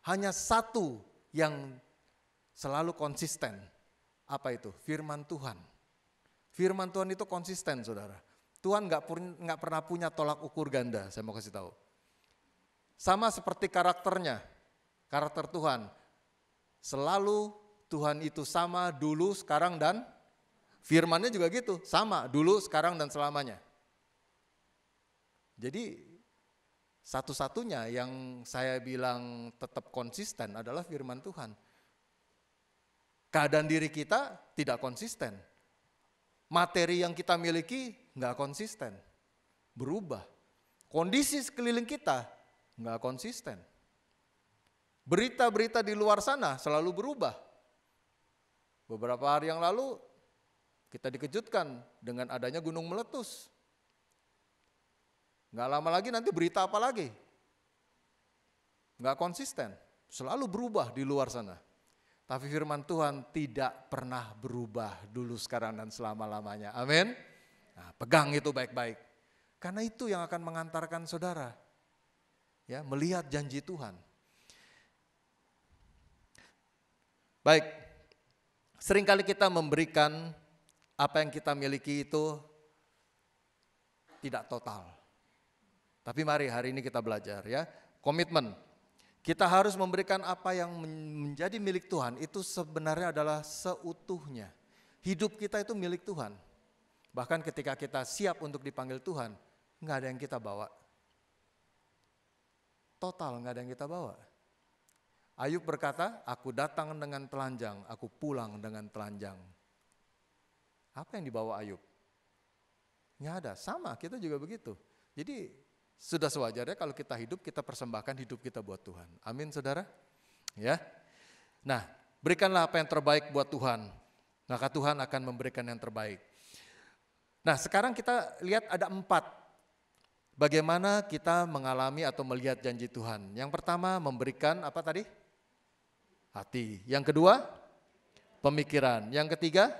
Hanya satu yang selalu konsisten, apa itu? Firman Tuhan. Firman Tuhan itu konsisten, saudara. Tuhan nggak pernah punya tolak ukur ganda, saya mau kasih tahu. Sama seperti karakternya, karakter Tuhan. Selalu Tuhan itu sama dulu, sekarang, dan firman-Nya juga gitu, sama dulu, sekarang, dan selamanya. Jadi satu-satunya yang saya bilang tetap konsisten adalah firman Tuhan. Keadaan diri kita tidak konsisten. Materi yang kita miliki nggak konsisten, berubah. Kondisi sekeliling kita nggak konsisten. Berita-berita di luar sana selalu berubah. Beberapa hari yang lalu kita dikejutkan dengan adanya gunung meletus. Nggak lama lagi nanti berita apa lagi? Nggak konsisten, selalu berubah di luar sana. Tapi firman Tuhan tidak pernah berubah dulu, sekarang, dan selama-lamanya. Amin. Nah, pegang itu baik-baik. Karena itu yang akan mengantarkan saudara ya melihat janji Tuhan. Baik, seringkali kita memberikan apa yang kita miliki itu tidak total. Tapi mari hari ini kita belajar ya, komitmen. Kita harus memberikan apa yang menjadi milik Tuhan itu sebenarnya adalah seutuhnya. Hidup kita itu milik Tuhan. Bahkan ketika kita siap untuk dipanggil Tuhan, nggak ada yang kita bawa. Total nggak ada yang kita bawa. Ayub berkata, aku datang dengan telanjang, aku pulang dengan telanjang. Apa yang dibawa Ayub? Nggak ada, sama kita juga begitu. Jadi sudah sewajarnya kalau kita hidup, kita persembahkan hidup kita buat Tuhan. Amin saudara. Ya. Nah, berikanlah apa yang terbaik buat Tuhan. Maka Tuhan akan memberikan yang terbaik. Nah, sekarang kita lihat ada 4. Bagaimana kita mengalami atau melihat janji Tuhan. Yang pertama memberikan apa tadi? Hati. Yang kedua, pemikiran. Yang ketiga,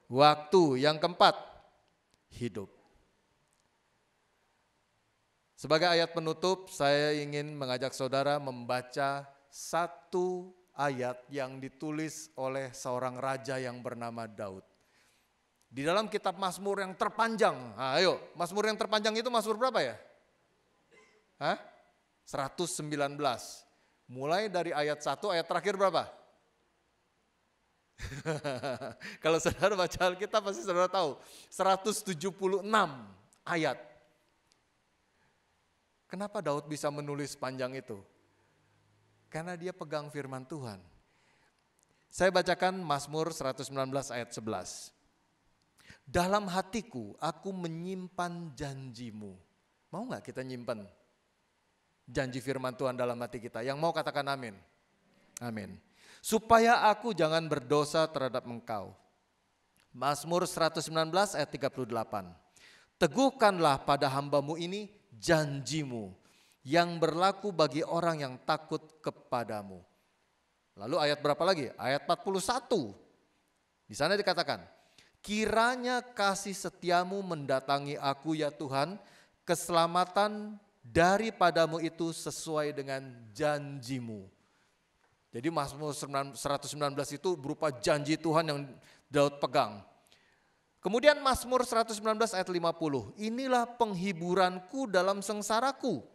waktu. Yang keempat, hidup. Sebagai ayat penutup, saya ingin mengajak saudara membaca satu ayat yang ditulis oleh seorang raja yang bernama Daud. Di dalam kitab Mazmur yang terpanjang, nah, ayo, Mazmur yang terpanjang itu Mazmur berapa ya? 119. Mulai dari ayat 1, ayat terakhir berapa? Kalau saudara baca Alkitab pasti saudara tahu, 176 ayat. Kenapa Daud bisa menulis panjang itu? Karena dia pegang firman Tuhan. Saya bacakan Mazmur 119 ayat 11. Dalam hatiku aku menyimpan janjimu. Mau gak kita nyimpan janji firman Tuhan dalam hati kita? Yang mau katakan amin. Amin. Supaya aku jangan berdosa terhadap engkau. Mazmur 119 ayat 38. Teguhkanlah pada hambamu ini janjimu yang berlaku bagi orang yang takut kepadamu. Lalu ayat berapa lagi? Ayat 41. Di sana dikatakan, kiranya kasih setiamu mendatangi aku ya Tuhan, keselamatan daripadamu itu sesuai dengan janjimu. Jadi Mazmur 119 itu berupa janji Tuhan yang Daud pegang. Kemudian Mazmur 119 ayat 50. Inilah penghiburanku dalam sengsaraku,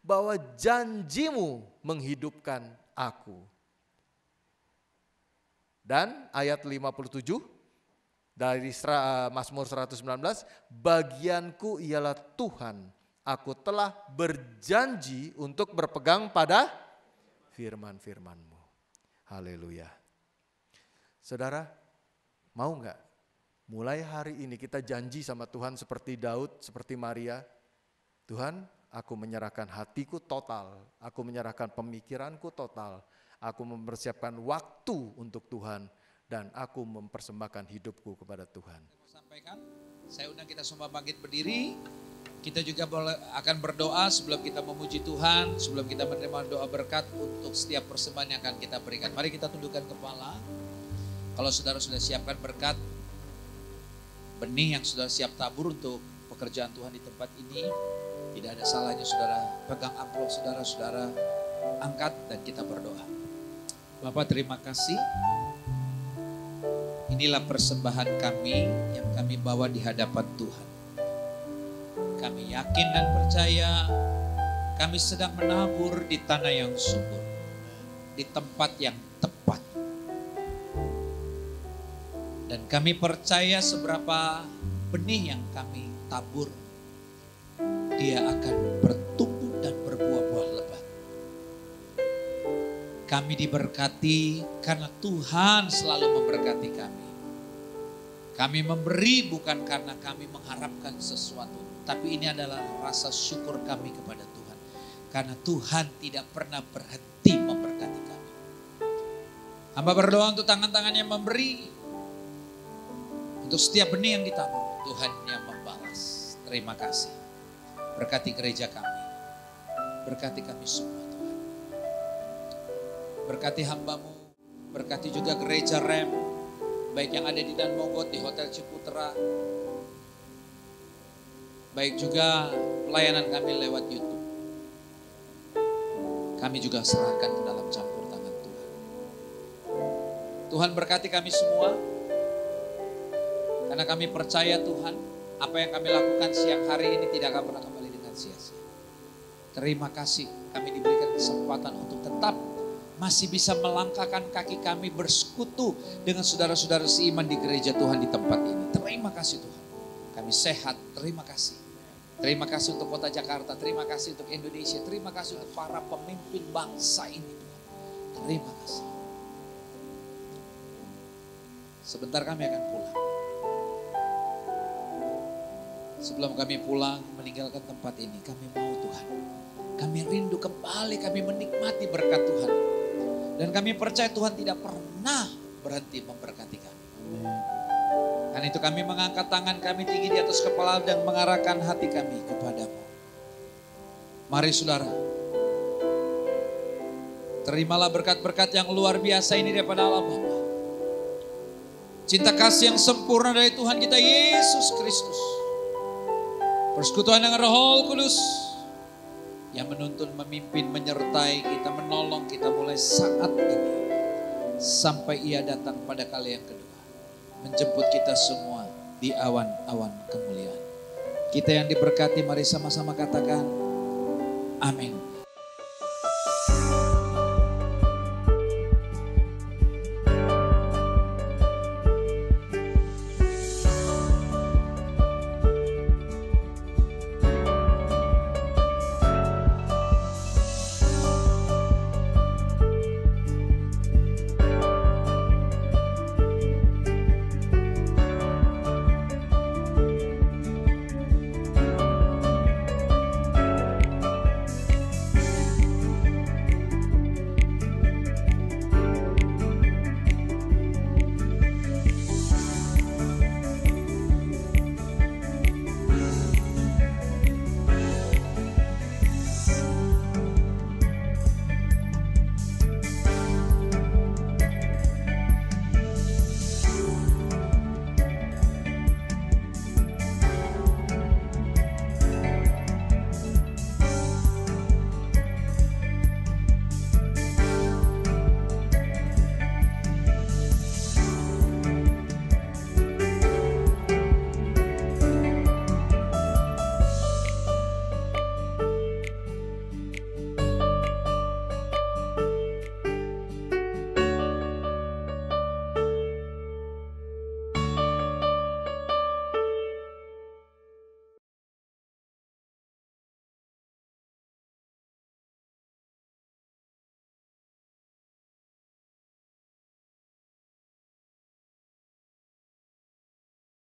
bahwa janjimu menghidupkan aku. Dan ayat 57 dari Mazmur 119, bagianku ialah Tuhan, aku telah berjanji untuk berpegang pada firman-firman-Mu. Haleluya. Saudara, mau enggak mulai hari ini kita janji sama Tuhan seperti Daud, seperti Maria. Tuhan, aku menyerahkan hatiku total, aku menyerahkan pemikiranku total, aku mempersiapkan waktu untuk Tuhan, dan aku mempersembahkan hidupku kepada Tuhan. Saya undang kita semua bangkit berdiri. Kita juga akan berdoa sebelum kita memuji Tuhan, sebelum kita menerima doa berkat untuk setiap persembahan yang akan kita berikan. Mari kita tundukkan kepala. Kalau saudara sudah siapkan berkat, benih yang sudah siap tabur untuk pekerjaan Tuhan di tempat ini, tidak ada salahnya saudara pegang amplop saudara angkat dan kita berdoa. Bapak, terima kasih. Inilah persembahan kami yang kami bawa di hadapan Tuhan. Kami yakin dan percaya kami sedang menabur di tanah yang subur, di tempat yang tepat. Dan kami percaya seberapa benih yang kami tabur, dia akan bertumbuh dan berbuah-buah lebat. Kami diberkati karena Tuhan selalu memberkati kami. Kami memberi bukan karena kami mengharapkan sesuatu, tapi ini adalah rasa syukur kami kepada Tuhan. Karena Tuhan tidak pernah berhenti memberkati kami. Hamba berdoa untuk tangan-tangan yang memberi. Untuk setiap benih yang ditabur, Tuhan yang membalas. Terima kasih. Berkati gereja kami. Berkati kami semua Tuhan. Berkati hamba-Mu. Berkati juga gereja Rem. Baik yang ada di Dan Mogot, di Hotel Ciputra. Baik juga pelayanan kami lewat YouTube. Kami juga serahkan ke dalam campur tangan Tuhan. Tuhan berkati kami semua. Karena kami percaya Tuhan, apa yang kami lakukan siang hari ini tidak akan pernah kembali dengan sia-sia. Terima kasih kami diberikan kesempatan untuk tetap masih bisa melangkahkan kaki kami bersekutu dengan saudara-saudara seiman di gereja Tuhan di tempat ini. Terima kasih Tuhan. Kami sehat, terima kasih. Terima kasih untuk kota Jakarta, terima kasih untuk Indonesia, terima kasih untuk para pemimpin bangsa ini Tuhan. Terima kasih. Sebentar kami akan pulang. Sebelum kami pulang meninggalkan tempat ini, kami mau Tuhan. Kami rindu kembali, kami menikmati berkat Tuhan. Dan kami percaya Tuhan tidak pernah berhenti memberkati kami. Karena itu kami mengangkat tangan kami tinggi di atas kepala dan mengarahkan hati kami kepadamu. Mari saudara, terimalah berkat-berkat yang luar biasa ini daripada Allah Bapa. Cinta kasih yang sempurna dari Tuhan kita Yesus Kristus. Persekutuan dengan Roh Kudus yang menuntun, memimpin, menyertai kita, menolong kita mulai saat ini sampai Ia datang pada kali yang kedua, menjemput kita semua di awan-awan kemuliaan. Kita yang diberkati, mari sama-sama katakan amin.